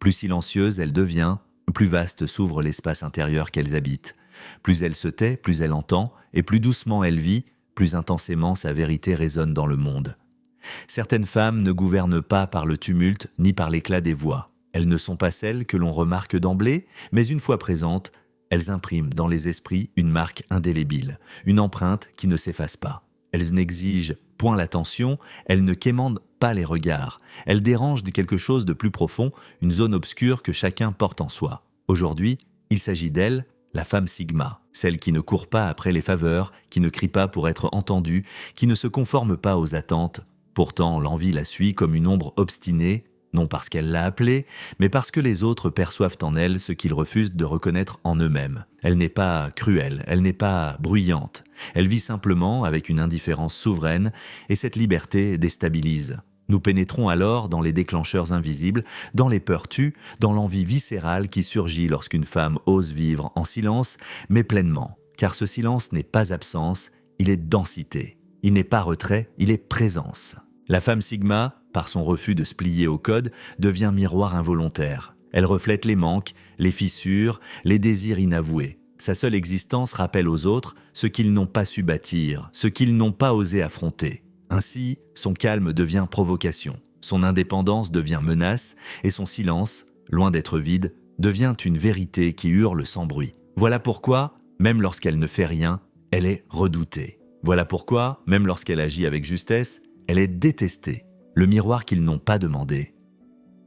Plus silencieuse elle devient, plus vaste s'ouvre l'espace intérieur qu'elles habitent. Plus elle se tait, plus elle entend, et plus doucement elle vit, plus intensément sa vérité résonne dans le monde. Certaines femmes ne gouvernent pas par le tumulte ni par l'éclat des voix. Elles ne sont pas celles que l'on remarque d'emblée, mais une fois présentes, elles impriment dans les esprits une marque indélébile, une empreinte qui ne s'efface pas. Elles n'exigent point l'attention, elles ne quémandent pas les regards. Elles dérangent de quelque chose de plus profond, une zone obscure que chacun porte en soi. Aujourd'hui, il s'agit d'elle, la femme Sigma, celle qui ne court pas après les faveurs, qui ne crie pas pour être entendue, qui ne se conforme pas aux attentes. Pourtant, l'envie la suit comme une ombre obstinée, non parce qu'elle l'a appelée, mais parce que les autres perçoivent en elle ce qu'ils refusent de reconnaître en eux-mêmes. Elle n'est pas cruelle, elle n'est pas bruyante. Elle vit simplement avec une indifférence souveraine, et cette liberté déstabilise. Nous pénétrons alors dans les déclencheurs invisibles, dans les peurs tues, dans l'envie viscérale qui surgit lorsqu'une femme ose vivre en silence, mais pleinement. Car ce silence n'est pas absence, il est densité. Il n'est pas retrait, il est présence. La femme Sigma, par son refus de se plier au code, devient miroir involontaire. Elle reflète les manques, les fissures, les désirs inavoués. Sa seule existence rappelle aux autres ce qu'ils n'ont pas su bâtir, ce qu'ils n'ont pas osé affronter. Ainsi, son calme devient provocation, son indépendance devient menace, et son silence, loin d'être vide, devient une vérité qui hurle sans bruit. Voilà pourquoi, même lorsqu'elle ne fait rien, elle est redoutée. Voilà pourquoi, même lorsqu'elle agit avec justesse, elle est détestée, le miroir qu'ils n'ont pas demandé.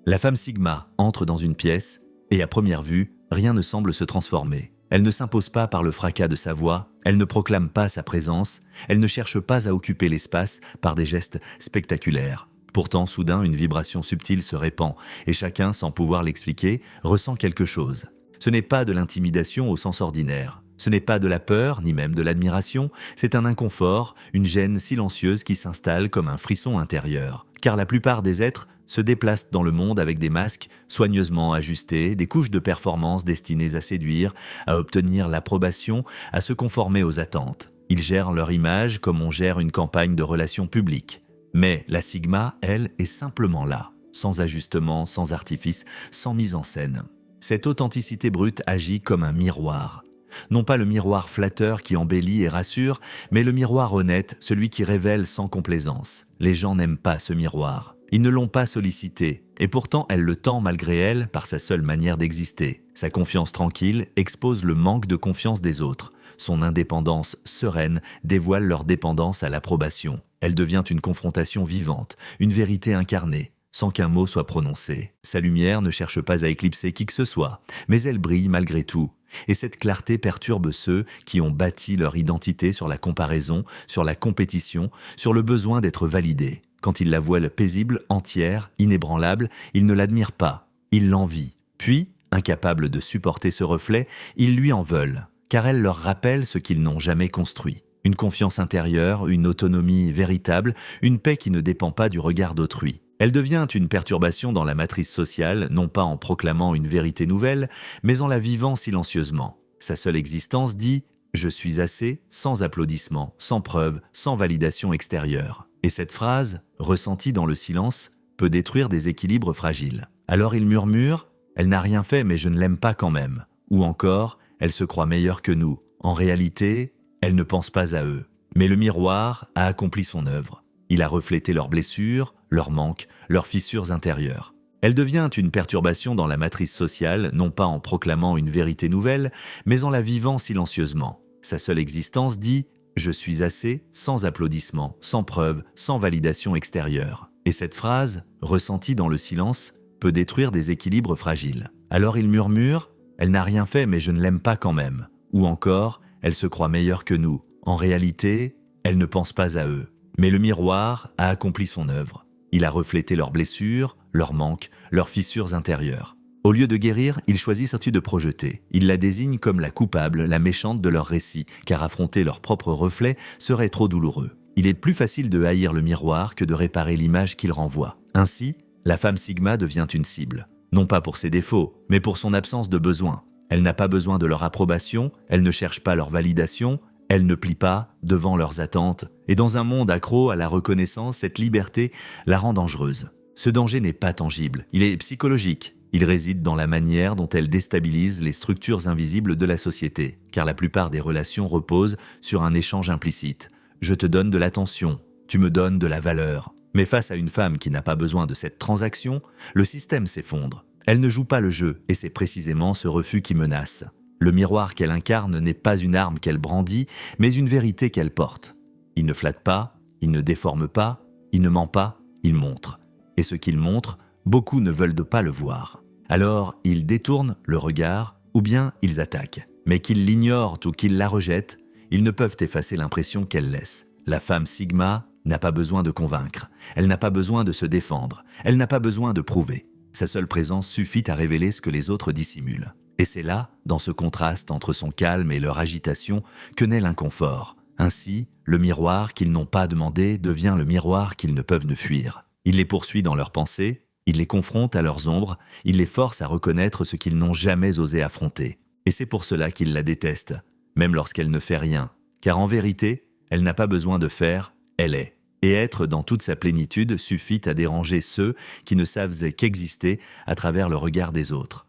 La femme Sigma entre dans une pièce, et à première vue, rien ne semble se transformer. Elle ne s'impose pas par le fracas de sa voix, elle ne proclame pas sa présence, elle ne cherche pas à occuper l'espace par des gestes spectaculaires. Pourtant, soudain, une vibration subtile se répand, et chacun, sans pouvoir l'expliquer, ressent quelque chose. Ce n'est pas de l'intimidation au sens ordinaire. Ce n'est pas de la peur, ni même de l'admiration, c'est un inconfort, une gêne silencieuse qui s'installe comme un frisson intérieur. Car la plupart des êtres se déplacent dans le monde avec des masques soigneusement ajustés, des couches de performance destinées à séduire, à obtenir l'approbation, à se conformer aux attentes. Ils gèrent leur image comme on gère une campagne de relations publiques. Mais la Sigma, elle, est simplement là, sans ajustement, sans artifice, sans mise en scène. Cette authenticité brute agit comme un miroir. Non pas le miroir flatteur qui embellit et rassure, mais le miroir honnête, celui qui révèle sans complaisance. Les gens n'aiment pas ce miroir. Ils ne l'ont pas sollicité, et pourtant elle le tend malgré elle par sa seule manière d'exister. Sa confiance tranquille expose le manque de confiance des autres. Son indépendance sereine dévoile leur dépendance à l'approbation. Elle devient une confrontation vivante, une vérité incarnée, sans qu'un mot soit prononcé. Sa lumière ne cherche pas à éclipser qui que ce soit, mais elle brille malgré tout. Et cette clarté perturbe ceux qui ont bâti leur identité sur la comparaison, sur la compétition, sur le besoin d'être validés. Quand ils la voient paisible, entière, inébranlable, ils ne l'admirent pas, ils l'envient. Puis, incapables de supporter ce reflet, ils lui en veulent, car elle leur rappelle ce qu'ils n'ont jamais construit. Une confiance intérieure, une autonomie véritable, une paix qui ne dépend pas du regard d'autrui. Elle devient une perturbation dans la matrice sociale, non pas en proclamant une vérité nouvelle, mais en la vivant silencieusement. Sa seule existence dit « Je suis assez » sans applaudissement, sans preuve, sans validation extérieure. Et cette phrase, ressentie dans le silence, peut détruire des équilibres fragiles. Alors il murmure « Elle n'a rien fait mais je ne l'aime pas quand même » ou encore « Elle se croit meilleure que nous ». En réalité, elle ne pense pas à eux. Mais le miroir a accompli son œuvre. Il a reflété leurs blessures, leurs manques, leurs fissures intérieures. Elle devient une perturbation dans la matrice sociale, non pas en proclamant une vérité nouvelle, mais en la vivant silencieusement. Sa seule existence dit « Je suis assez » sans applaudissement, sans preuve, sans validation extérieure. Et cette phrase, ressentie dans le silence, peut détruire des équilibres fragiles. Alors il murmure « Elle n'a rien fait mais je ne l'aime pas quand même » ou encore « Elle se croit meilleure que nous ». En réalité, elle ne pense pas à eux. Mais le miroir a accompli son œuvre. Il a reflété leurs blessures, leurs manques, leurs fissures intérieures. Au lieu de guérir, il choisit surtout de projeter. Il la désigne comme la coupable, la méchante de leur récit, car affronter leur propre reflet serait trop douloureux. Il est plus facile de haïr le miroir que de réparer l'image qu'il renvoie. Ainsi, la femme Sigma devient une cible. Non pas pour ses défauts, mais pour son absence de besoin. Elle n'a pas besoin de leur approbation, elle ne cherche pas leur validation, elle ne plie pas devant leurs attentes. Et dans un monde accro à la reconnaissance, cette liberté la rend dangereuse. Ce danger n'est pas tangible, il est psychologique. Il réside dans la manière dont elle déstabilise les structures invisibles de la société, car la plupart des relations reposent sur un échange implicite. Je te donne de l'attention, tu me donnes de la valeur. Mais face à une femme qui n'a pas besoin de cette transaction, le système s'effondre. Elle ne joue pas le jeu, et c'est précisément ce refus qui menace. Le miroir qu'elle incarne n'est pas une arme qu'elle brandit, mais une vérité qu'elle porte. Il ne flatte pas, il ne déforme pas, il ne ment pas, il montre. Et ce qu'il montre, beaucoup ne veulent pas le voir. Alors, ils détournent le regard, ou bien ils attaquent. Mais qu'ils l'ignorent ou qu'ils la rejettent, ils ne peuvent effacer l'impression qu'elle laisse. La femme Sigma n'a pas besoin de convaincre, elle n'a pas besoin de se défendre, elle n'a pas besoin de prouver. Sa seule présence suffit à révéler ce que les autres dissimulent. Et c'est là, dans ce contraste entre son calme et leur agitation, que naît l'inconfort. Ainsi, le miroir qu'ils n'ont pas demandé devient le miroir qu'ils ne peuvent ne fuir. Il les poursuit dans leurs pensées, il les confronte à leurs ombres, il les force à reconnaître ce qu'ils n'ont jamais osé affronter. Et c'est pour cela qu'ils la détestent, même lorsqu'elle ne fait rien. Car en vérité, elle n'a pas besoin de faire, elle est. Et être dans toute sa plénitude suffit à déranger ceux qui ne savent qu'exister à travers le regard des autres.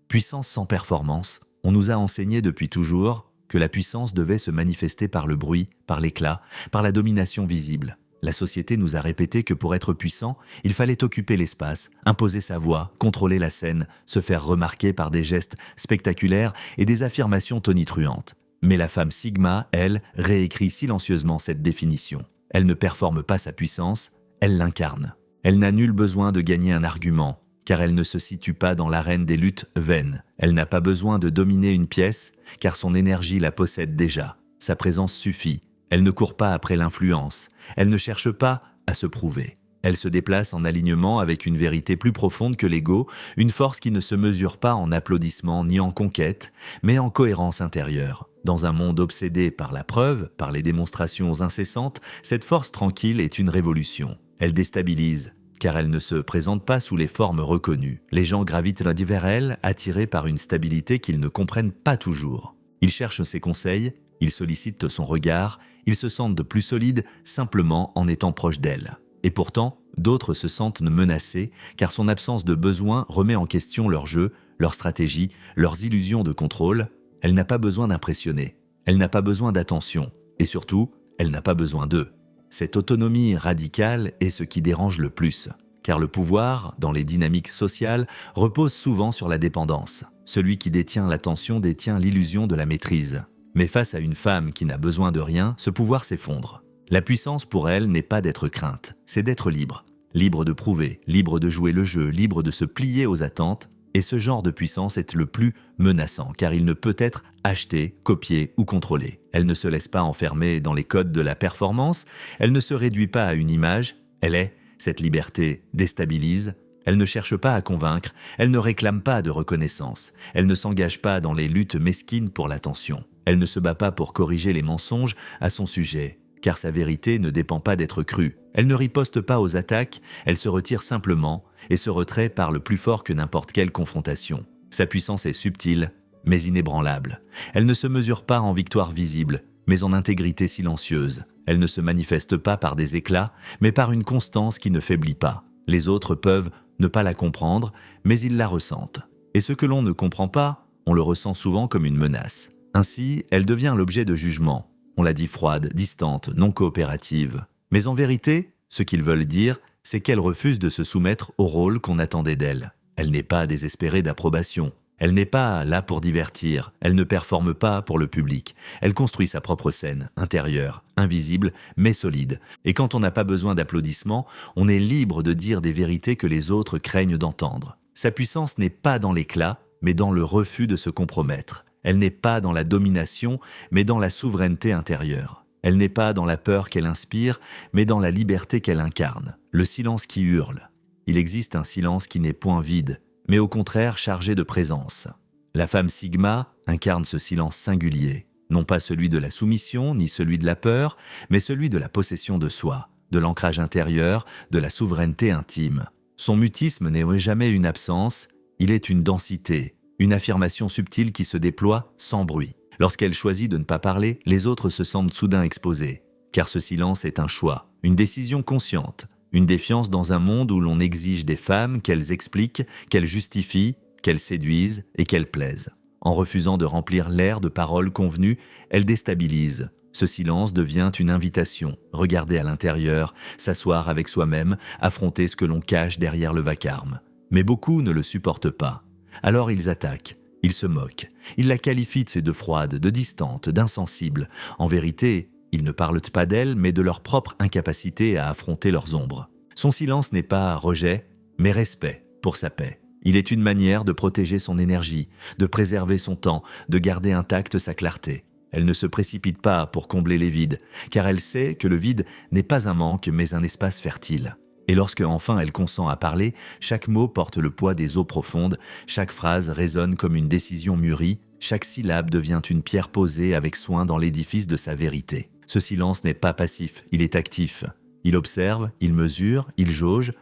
Puissance sans performance, on nous a enseigné depuis toujours que la puissance devait se manifester par le bruit, par l'éclat, par la domination visible. La société nous a répété que pour être puissant, il fallait occuper l'espace, imposer sa voix, contrôler la scène, se faire remarquer par des gestes spectaculaires et des affirmations tonitruantes. Mais la femme Sigma, elle, réécrit silencieusement cette définition. Elle ne performe pas sa puissance, elle l'incarne. Elle n'a nul besoin de gagner un argument, car elle ne se situe pas dans l'arène des luttes vaines. Elle n'a pas besoin de dominer une pièce, car son énergie la possède déjà. Sa présence suffit. Elle ne court pas après l'influence. Elle ne cherche pas à se prouver. Elle se déplace en alignement avec une vérité plus profonde que l'ego, une force qui ne se mesure pas en applaudissements ni en conquête, mais en cohérence intérieure. Dans un monde obsédé par la preuve, par les démonstrations incessantes, cette force tranquille est une révolution. Elle déstabilise, car elle ne se présente pas sous les formes reconnues. Les gens gravitent vers elle, attirés par une stabilité qu'ils ne comprennent pas toujours. Ils cherchent ses conseils, ils sollicitent son regard, ils se sentent de plus solides simplement en étant proches d'elle. Et pourtant, d'autres se sentent menacés, car son absence de besoin remet en question leur jeu, leur stratégie, leurs illusions de contrôle. Elle n'a pas besoin d'impressionner, elle n'a pas besoin d'attention, et surtout, elle n'a pas besoin d'eux. Cette autonomie radicale est ce qui dérange le plus, car le pouvoir, dans les dynamiques sociales, repose souvent sur la dépendance. Celui qui détient l'attention détient l'illusion de la maîtrise. Mais face à une femme qui n'a besoin de rien, ce pouvoir s'effondre. La puissance pour elle n'est pas d'être crainte, c'est d'être libre. Libre de prouver, libre de jouer le jeu, libre de se plier aux attentes. Et ce genre de puissance est le plus menaçant, car il ne peut être acheté, copié ou contrôlé. Elle ne se laisse pas enfermer dans les codes de la performance, elle ne se réduit pas à une image, elle est. Cette liberté déstabilise, elle ne cherche pas à convaincre, elle ne réclame pas de reconnaissance, elle ne s'engage pas dans les luttes mesquines pour l'attention. Elle ne se bat pas pour corriger les mensonges à son sujet, car sa vérité ne dépend pas d'être crue. Elle ne riposte pas aux attaques, elle se retire simplement, et ce retrait parle plus fort que n'importe quelle confrontation. Sa puissance est subtile, mais inébranlable. Elle ne se mesure pas en victoire visible, mais en intégrité silencieuse. Elle ne se manifeste pas par des éclats, mais par une constance qui ne faiblit pas. Les autres peuvent ne pas la comprendre, mais ils la ressentent. Et ce que l'on ne comprend pas, on le ressent souvent comme une menace. Ainsi, elle devient l'objet de jugement. On la dit froide, distante, non coopérative. Mais en vérité, ce qu'ils veulent dire, c'est qu'elle refuse de se soumettre au rôle qu'on attendait d'elle. Elle n'est pas désespérée d'approbation. Elle n'est pas là pour divertir. Elle ne performe pas pour le public. Elle construit sa propre scène, intérieure, invisible, mais solide. Et quand on n'a pas besoin d'applaudissements, on est libre de dire des vérités que les autres craignent d'entendre. Sa puissance n'est pas dans l'éclat, mais dans le refus de se compromettre. Elle n'est pas dans la domination, mais dans la souveraineté intérieure. Elle n'est pas dans la peur qu'elle inspire, mais dans la liberté qu'elle incarne. Le silence qui hurle. Il existe un silence qui n'est point vide, mais au contraire chargé de présence. La femme Sigma incarne ce silence singulier, non pas celui de la soumission, ni celui de la peur, mais celui de la possession de soi, de l'ancrage intérieur, de la souveraineté intime. Son mutisme n'est jamais une absence, il est une densité, une affirmation subtile qui se déploie sans bruit. Lorsqu'elle choisit de ne pas parler, les autres se sentent soudain exposés. Car ce silence est un choix, une décision consciente. une défiance dans un monde où l'on exige des femmes qu'elles expliquent, qu'elles justifient, qu'elles séduisent et qu'elles plaisent. En refusant de remplir l'air de paroles convenues, elles déstabilisent. Ce silence devient une invitation, regarder à l'intérieur, s'asseoir avec soi-même, affronter ce que l'on cache derrière le vacarme. Mais beaucoup ne le supportent pas. Alors ils attaquent, ils se moquent, ils la qualifient de froide, de distante, d'insensible. En vérité, ils ne parlent pas d'elle, mais de leur propre incapacité à affronter leurs ombres. Son silence n'est pas rejet, mais respect pour sa paix. Il est une manière de protéger son énergie, de préserver son temps, de garder intacte sa clarté. Elle ne se précipite pas pour combler les vides, car elle sait que le vide n'est pas un manque, mais un espace fertile. Et lorsque enfin elle consent à parler, chaque mot porte le poids des eaux profondes, chaque phrase résonne comme une décision mûrie, chaque syllabe devient une pierre posée avec soin dans l'édifice de sa vérité. Ce silence n'est pas passif, il est actif. Il observe, il mesure, il jauge.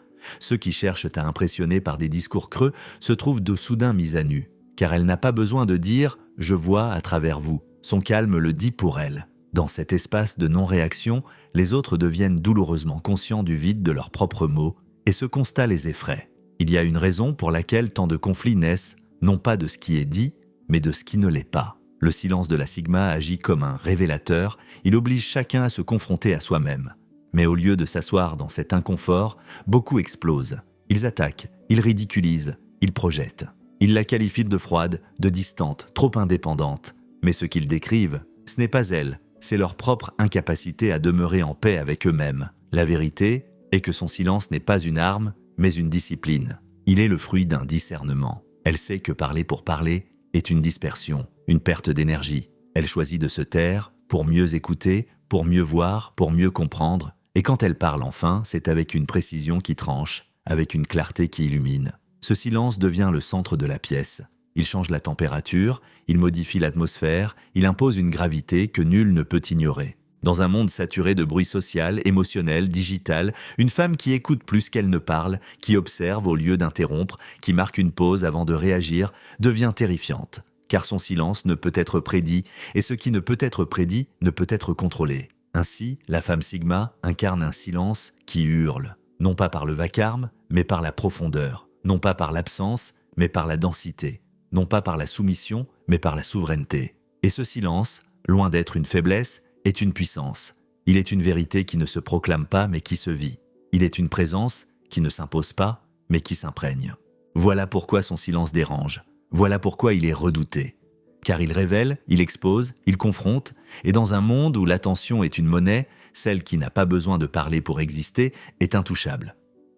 Ceux qui cherchent à impressionner par des discours creux se trouvent de soudain mis à nu, car elle n'a pas besoin de dire « je vois à travers vous ». Son calme le dit pour elle. Dans cet espace de non-réaction, les autres deviennent douloureusement conscients du vide de leurs propres mots, et ce constat les effraie. Il y a une raison pour laquelle tant de conflits naissent, non pas de ce qui est dit, mais de ce qui ne l'est pas. Le silence de la Sigma agit comme un révélateur, il oblige chacun à se confronter à soi-même. Mais au lieu de s'asseoir dans cet inconfort, beaucoup explosent. Ils attaquent, ils ridiculisent, ils projettent. Ils la qualifient de froide, de distante, trop indépendante. Mais ce qu'ils décrivent, ce n'est pas elle, c'est leur propre incapacité à demeurer en paix avec eux-mêmes. La vérité est que son silence n'est pas une arme, mais une discipline. Il est le fruit d'un discernement. Elle sait que parler pour parler est une dispersion, une perte d'énergie. Elle choisit de se taire pour mieux écouter, pour mieux voir, pour mieux comprendre. Et quand elle parle enfin, c'est avec une précision qui tranche, avec une clarté qui illumine. Ce silence devient le centre de la pièce. Il change la température, il modifie l'atmosphère, il impose une gravité que nul ne peut ignorer. Dans un monde saturé de bruit social, émotionnel, digital, une femme qui écoute plus qu'elle ne parle, qui observe au lieu d'interrompre, qui marque une pause avant de réagir, devient terrifiante. Car son silence ne peut être prédit, et ce qui ne peut être prédit ne peut être contrôlé. Ainsi, la femme Sigma incarne un silence qui hurle, non pas par le vacarme, mais par la profondeur, non pas par l'absence, mais par la densité, non pas par la soumission, mais par la souveraineté. Et ce silence, loin d'être une faiblesse, est une puissance. Il est une vérité qui ne se proclame pas, mais qui se vit. Il est une présence qui ne s'impose pas, mais qui s'imprègne. Voilà pourquoi son silence dérange. Voilà pourquoi il est redouté. Car il révèle, il expose, il confronte, et dans un monde où l'attention est une monnaie, celle qui n'a pas besoin de parler pour exister est intouchable.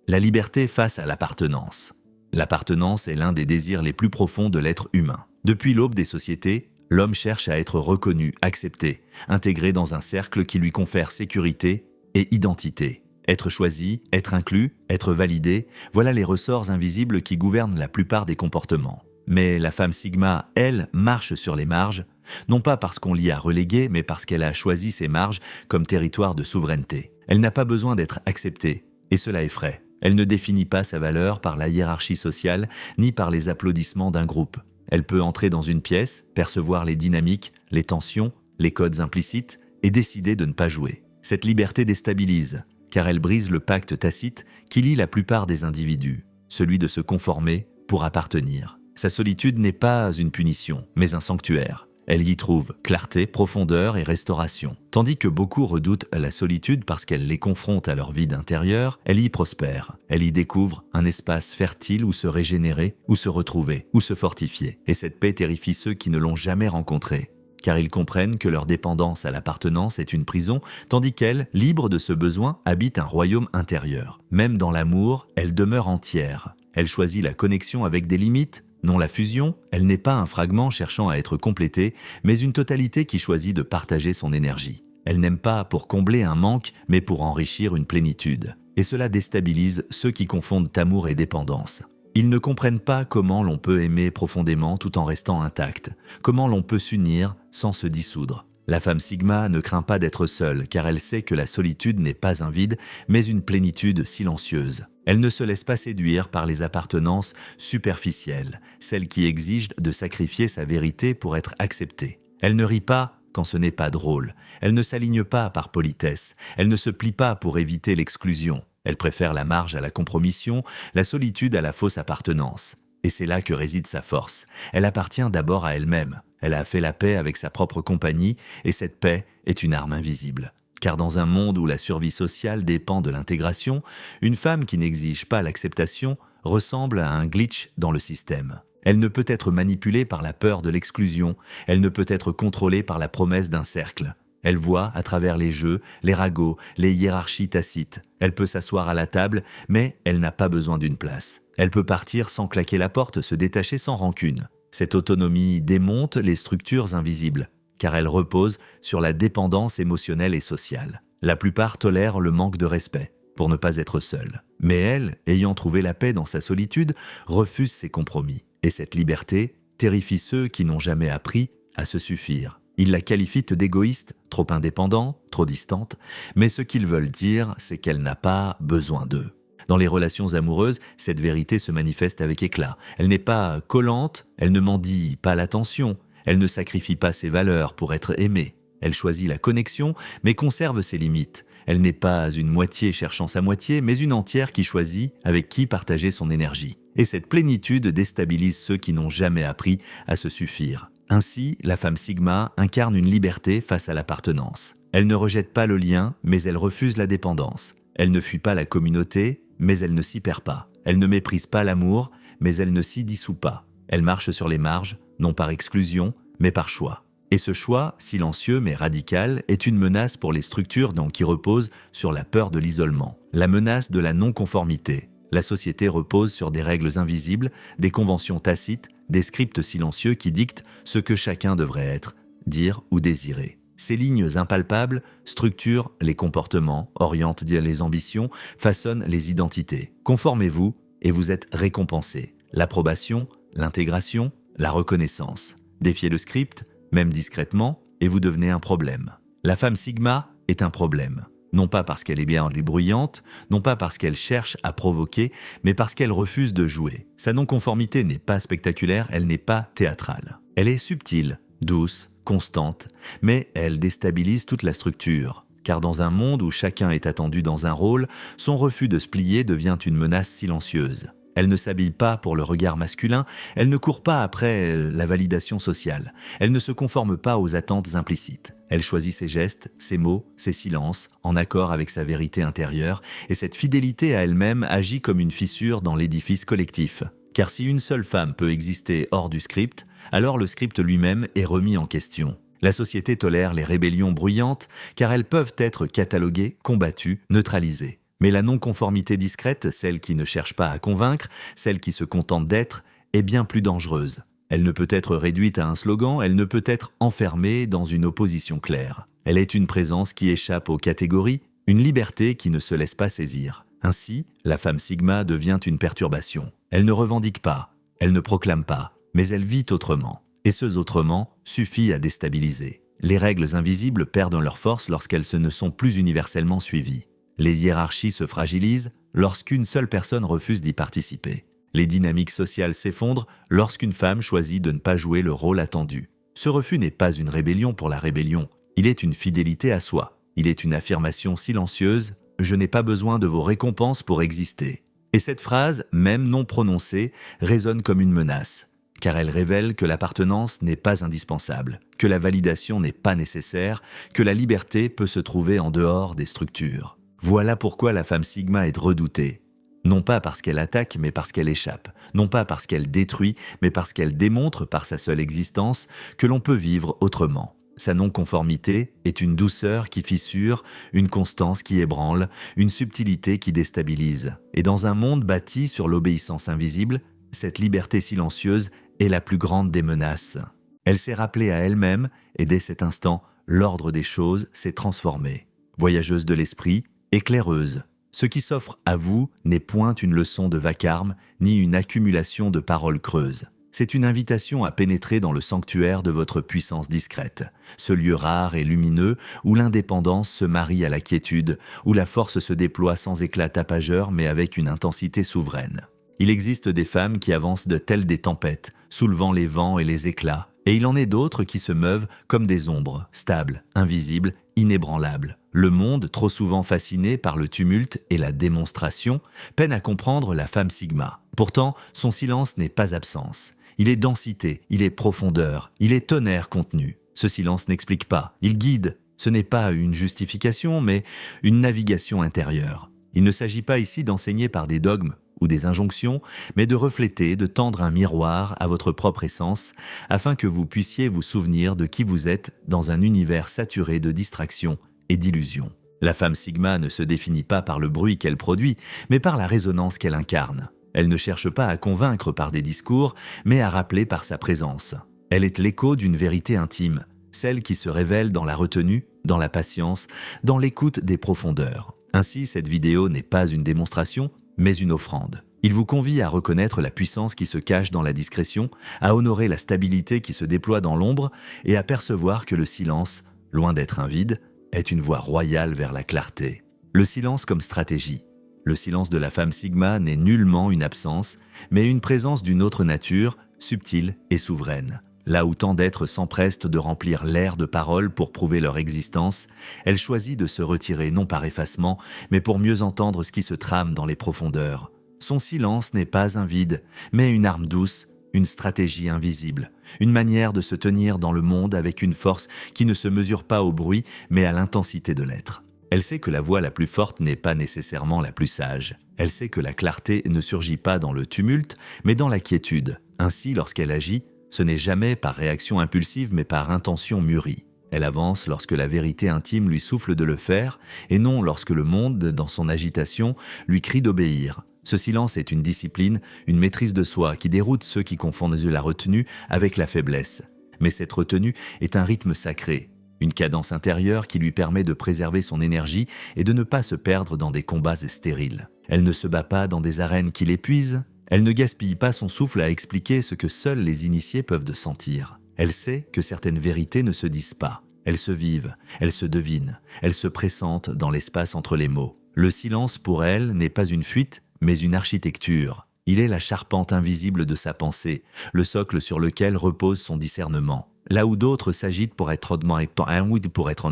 La liberté face à l'appartenance. L'appartenance est l'un des désirs les plus profonds de l'être humain. Depuis l'aube des sociétés, l'homme cherche à être reconnu, accepté, intégré dans un cercle qui lui confère sécurité et identité. Être choisi, être inclus, être validé, voilà les ressorts invisibles qui gouvernent la plupart des comportements. Mais la femme Sigma, elle, marche sur les marges, non pas parce qu'on l'y a reléguée, mais parce qu'elle a choisi ces marges comme territoire de souveraineté. Elle n'a pas besoin d'être acceptée, et cela effraie. Elle ne définit pas sa valeur par la hiérarchie sociale, ni par les applaudissements d'un groupe. Elle peut entrer dans une pièce, percevoir les dynamiques, les tensions, les codes implicites, et décider de ne pas jouer. Cette liberté déstabilise, car elle brise le pacte tacite qui lie la plupart des individus, celui de se conformer pour appartenir. Sa solitude n'est pas une punition, mais un sanctuaire. Elle y trouve clarté, profondeur et restauration. Tandis que beaucoup redoutent la solitude parce qu'elle les confronte à leur vide intérieur, elle y prospère. Elle y découvre un espace fertile où se régénérer, où se retrouver, où se fortifier. Et cette paix terrifie ceux qui ne l'ont jamais rencontrée, car ils comprennent que leur dépendance à l'appartenance est une prison, tandis qu'elle, libre de ce besoin, habite un royaume intérieur. Même dans l'amour, elle demeure entière. Elle choisit la connexion avec des limites, non la fusion. Elle n'est pas un fragment cherchant à être complété, mais une totalité qui choisit de partager son énergie. Elle n'aime pas pour combler un manque, mais pour enrichir une plénitude. Et cela déstabilise ceux qui confondent amour et dépendance. Ils ne comprennent pas comment l'on peut aimer profondément tout en restant intact, comment l'on peut s'unir sans se dissoudre. La femme Sigma ne craint pas d'être seule, car elle sait que la solitude n'est pas un vide, mais une plénitude silencieuse. Elle ne se laisse pas séduire par les appartenances superficielles, celles qui exigent de sacrifier sa vérité pour être acceptée. Elle ne rit pas quand ce n'est pas drôle, elle ne s'aligne pas par politesse, elle ne se plie pas pour éviter l'exclusion. Elle préfère la marge à la compromission, la solitude à la fausse appartenance. Et c'est là que réside sa force. Elle appartient d'abord à elle-même. Elle a fait la paix avec sa propre compagnie, et cette paix est une arme invisible. Car dans un monde où la survie sociale dépend de l'intégration, une femme qui n'exige pas l'acceptation ressemble à un glitch dans le système. Elle ne peut être manipulée par la peur de l'exclusion, elle ne peut être contrôlée par la promesse d'un cercle. Elle voit à travers les jeux, les ragots, les hiérarchies tacites. Elle peut s'asseoir à la table, mais elle n'a pas besoin d'une place. Elle peut partir sans claquer la porte, se détacher sans rancune. Cette autonomie démonte les structures invisibles, car elle repose sur la dépendance émotionnelle et sociale. La plupart tolèrent le manque de respect, pour ne pas être seule. Mais elle, ayant trouvé la paix dans sa solitude, refuse ces compromis. Et cette liberté terrifie ceux qui n'ont jamais appris à se suffire. Ils la qualifient d'égoïste, trop indépendante, trop distante, mais ce qu'ils veulent dire, c'est qu'elle n'a pas besoin d'eux. Dans les relations amoureuses, cette vérité se manifeste avec éclat. Elle n'est pas collante, elle ne mendie pas l'attention, elle ne sacrifie pas ses valeurs pour être aimée. Elle choisit la connexion, mais conserve ses limites. Elle n'est pas une moitié cherchant sa moitié, mais une entière qui choisit avec qui partager son énergie. Et cette plénitude déstabilise ceux qui n'ont jamais appris à se suffire. Ainsi, la femme Sigma incarne une liberté face à l'appartenance. Elle ne rejette pas le lien, mais elle refuse la dépendance. Elle ne fuit pas la communauté, mais elle ne s'y perd pas. Elle ne méprise pas l'amour, mais elle ne s'y dissout pas. Elle marche sur les marges, non par exclusion, mais par choix. Et ce choix, silencieux mais radical, est une menace pour les structures qui reposent sur la peur de l'isolement, la menace de la non-conformité. La société repose sur des règles invisibles, des conventions tacites, des scripts silencieux qui dictent ce que chacun devrait être, dire ou désirer. Ces lignes impalpables structurent les comportements, orientent les ambitions, façonnent les identités. Conformez-vous et vous êtes récompensé. L'approbation, l'intégration, la reconnaissance. Défiez le script, même discrètement, et vous devenez un problème. La femme Sigma est un problème. Non pas parce qu'elle est bien bruyante, non pas parce qu'elle cherche à provoquer, mais parce qu'elle refuse de jouer. Sa non-conformité n'est pas spectaculaire, elle n'est pas théâtrale. Elle est subtile, douce, constante, mais elle déstabilise toute la structure. Car dans un monde où chacun est attendu dans un rôle, son refus de se plier devient une menace silencieuse. Elle ne s'habille pas pour le regard masculin, elle ne court pas après la validation sociale, elle ne se conforme pas aux attentes implicites. Elle choisit ses gestes, ses mots, ses silences, en accord avec sa vérité intérieure, et cette fidélité à elle-même agit comme une fissure dans l'édifice collectif. Car si une seule femme peut exister hors du script, alors le script lui-même est remis en question. La société tolère les rébellions bruyantes, car elles peuvent être cataloguées, combattues, neutralisées. Mais la non-conformité discrète, celle qui ne cherche pas à convaincre, celle qui se contente d'être, est bien plus dangereuse. Elle ne peut être réduite à un slogan, elle ne peut être enfermée dans une opposition claire. Elle est une présence qui échappe aux catégories, une liberté qui ne se laisse pas saisir. Ainsi, la femme Sigma devient une perturbation. Elle ne revendique pas, elle ne proclame pas, mais elle vit autrement. Et ce autrement suffit à déstabiliser. Les règles invisibles perdent leur force lorsqu'elles ne sont plus universellement suivies. Les hiérarchies se fragilisent lorsqu'une seule personne refuse d'y participer. Les dynamiques sociales s'effondrent lorsqu'une femme choisit de ne pas jouer le rôle attendu. Ce refus n'est pas une rébellion pour la rébellion, il est une fidélité à soi. Il est une affirmation silencieuse « Je n'ai pas besoin de vos récompenses pour exister ». Et cette phrase, même non prononcée, résonne comme une menace, car elle révèle que l'appartenance n'est pas indispensable, que la validation n'est pas nécessaire, que la liberté peut se trouver en dehors des structures. Voilà pourquoi la femme Sigma est redoutée. Non pas parce qu'elle attaque, mais parce qu'elle échappe. Non pas parce qu'elle détruit, mais parce qu'elle démontre par sa seule existence que l'on peut vivre autrement. Sa non-conformité est une douceur qui fissure, une constance qui ébranle, une subtilité qui déstabilise. Et dans un monde bâti sur l'obéissance invisible, cette liberté silencieuse est la plus grande des menaces. Elle s'est rappelée à elle-même et dès cet instant, l'ordre des choses s'est transformé. Voyageuse de l'esprit, éclaireuse. Ce qui s'offre à vous n'est point une leçon de vacarme, ni une accumulation de paroles creuses. C'est une invitation à pénétrer dans le sanctuaire de votre puissance discrète, ce lieu rare et lumineux où l'indépendance se marie à la quiétude, où la force se déploie sans éclat tapageur mais avec une intensité souveraine. Il existe des femmes qui avancent de telles des tempêtes, soulevant les vents et les éclats, et il en est d'autres qui se meuvent comme des ombres, stables, invisibles, inébranlables. Le monde, trop souvent fasciné par le tumulte et la démonstration, peine à comprendre la femme Sigma. Pourtant, son silence n'est pas absence. Il est densité, il est profondeur, il est tonnerre contenu. Ce silence n'explique pas, il guide. Ce n'est pas une justification, mais une navigation intérieure. Il ne s'agit pas ici d'enseigner par des dogmes ou des injonctions, mais de refléter, de tendre un miroir à votre propre essence, afin que vous puissiez vous souvenir de qui vous êtes dans un univers saturé de distractions et d'illusions. La femme Sigma ne se définit pas par le bruit qu'elle produit, mais par la résonance qu'elle incarne. Elle ne cherche pas à convaincre par des discours, mais à rappeler par sa présence. Elle est l'écho d'une vérité intime, celle qui se révèle dans la retenue, dans la patience, dans l'écoute des profondeurs. Ainsi, cette vidéo n'est pas une démonstration, mais une offrande. Il vous convie à reconnaître la puissance qui se cache dans la discrétion, à honorer la stabilité qui se déploie dans l'ombre et à percevoir que le silence, loin d'être un vide, est une voie royale vers la clarté. Le silence comme stratégie. Le silence de la femme Sigma n'est nullement une absence, mais une présence d'une autre nature, subtile et souveraine. Là où tant d'êtres s'empressent de remplir l'air de paroles pour prouver leur existence, elle choisit de se retirer non par effacement, mais pour mieux entendre ce qui se trame dans les profondeurs. Son silence n'est pas un vide, mais une arme douce, une stratégie invisible, une manière de se tenir dans le monde avec une force qui ne se mesure pas au bruit, mais à l'intensité de l'être. Elle sait que la voix la plus forte n'est pas nécessairement la plus sage. Elle sait que la clarté ne surgit pas dans le tumulte, mais dans la quiétude. Ainsi, lorsqu'elle agit, ce n'est jamais par réaction impulsive, mais par intention mûrie. Elle avance lorsque la vérité intime lui souffle de le faire, et non lorsque le monde, dans son agitation, lui crie d'obéir. Ce silence est une discipline, une maîtrise de soi qui déroute ceux qui confondent la retenue avec la faiblesse. Mais cette retenue est un rythme sacré, une cadence intérieure qui lui permet de préserver son énergie et de ne pas se perdre dans des combats stériles. Elle ne se bat pas dans des arènes qui l'épuisent. Elle ne gaspille pas son souffle à expliquer ce que seuls les initiés peuvent sentir. Elle sait que certaines vérités ne se disent pas. Elles se vivent, elles se devinent, elles se pressentent dans l'espace entre les mots. Le silence pour elle n'est pas une fuite, mais une architecture. Il est la charpente invisible de sa pensée, le socle sur lequel repose son discernement. Là où d'autres s'agitent pour être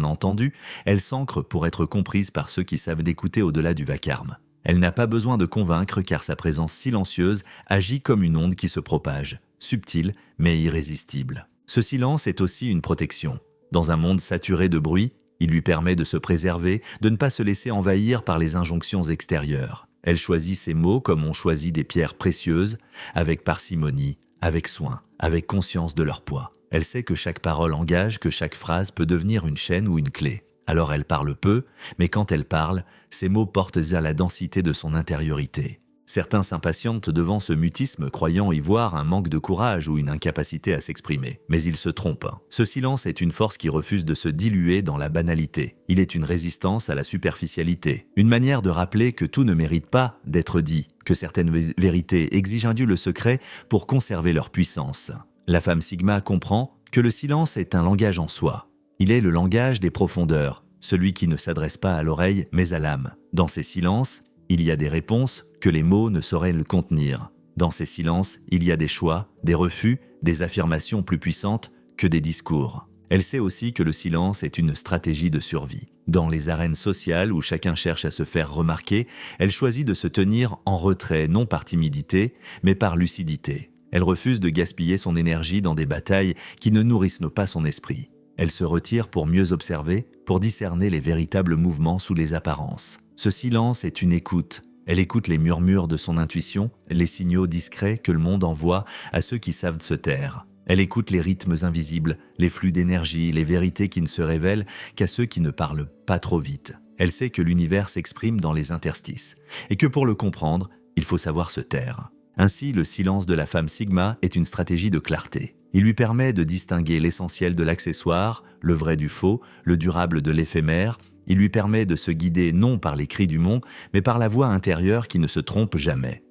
entendus, elle s'ancre pour être comprise par ceux qui savent d'écouter au-delà du vacarme. Elle n'a pas besoin de convaincre car sa présence silencieuse agit comme une onde qui se propage, subtile mais irrésistible. Ce silence est aussi une protection. Dans un monde saturé de bruit, il lui permet de se préserver, de ne pas se laisser envahir par les injonctions extérieures. Elle choisit ses mots comme on choisit des pierres précieuses, avec parcimonie, avec soin, avec conscience de leur poids. Elle sait que chaque parole engage, que chaque phrase peut devenir une chaîne ou une clé. Alors elle parle peu, mais quand elle parle, ses mots portent à la densité de son intériorité. Certains s'impatientent devant ce mutisme, croyant y voir un manque de courage ou une incapacité à s'exprimer. Mais ils se trompent. Ce silence est une force qui refuse de se diluer dans la banalité. Il est une résistance à la superficialité, une manière de rappeler que tout ne mérite pas d'être dit, que certaines vérités exigent un le secret pour conserver leur puissance. La femme Sigma comprend que le silence est un langage en soi. Il est le langage des profondeurs, celui qui ne s'adresse pas à l'oreille mais à l'âme. Dans ces silences, il y a des réponses que les mots ne sauraient le contenir. Dans ces silences, il y a des choix, des refus, des affirmations plus puissantes que des discours. Elle sait aussi que le silence est une stratégie de survie. Dans les arènes sociales où chacun cherche à se faire remarquer, elle choisit de se tenir en retrait non par timidité, mais par lucidité. Elle refuse de gaspiller son énergie dans des batailles qui ne nourrissent pas son esprit. Elle se retire pour mieux observer, pour discerner les véritables mouvements sous les apparences. Ce silence est une écoute. Elle écoute les murmures de son intuition, les signaux discrets que le monde envoie à ceux qui savent se taire. Elle écoute les rythmes invisibles, les flux d'énergie, les vérités qui ne se révèlent qu'à ceux qui ne parlent pas trop vite. Elle sait que l'univers s'exprime dans les interstices, et que pour le comprendre, il faut savoir se taire. Ainsi, le silence de la femme Sigma est une stratégie de clarté. Il lui permet de distinguer l'essentiel de l'accessoire, le vrai du faux, le durable de l'éphémère. Il lui permet de se guider non par les cris du monde, mais par la voix intérieure qui ne se trompe jamais.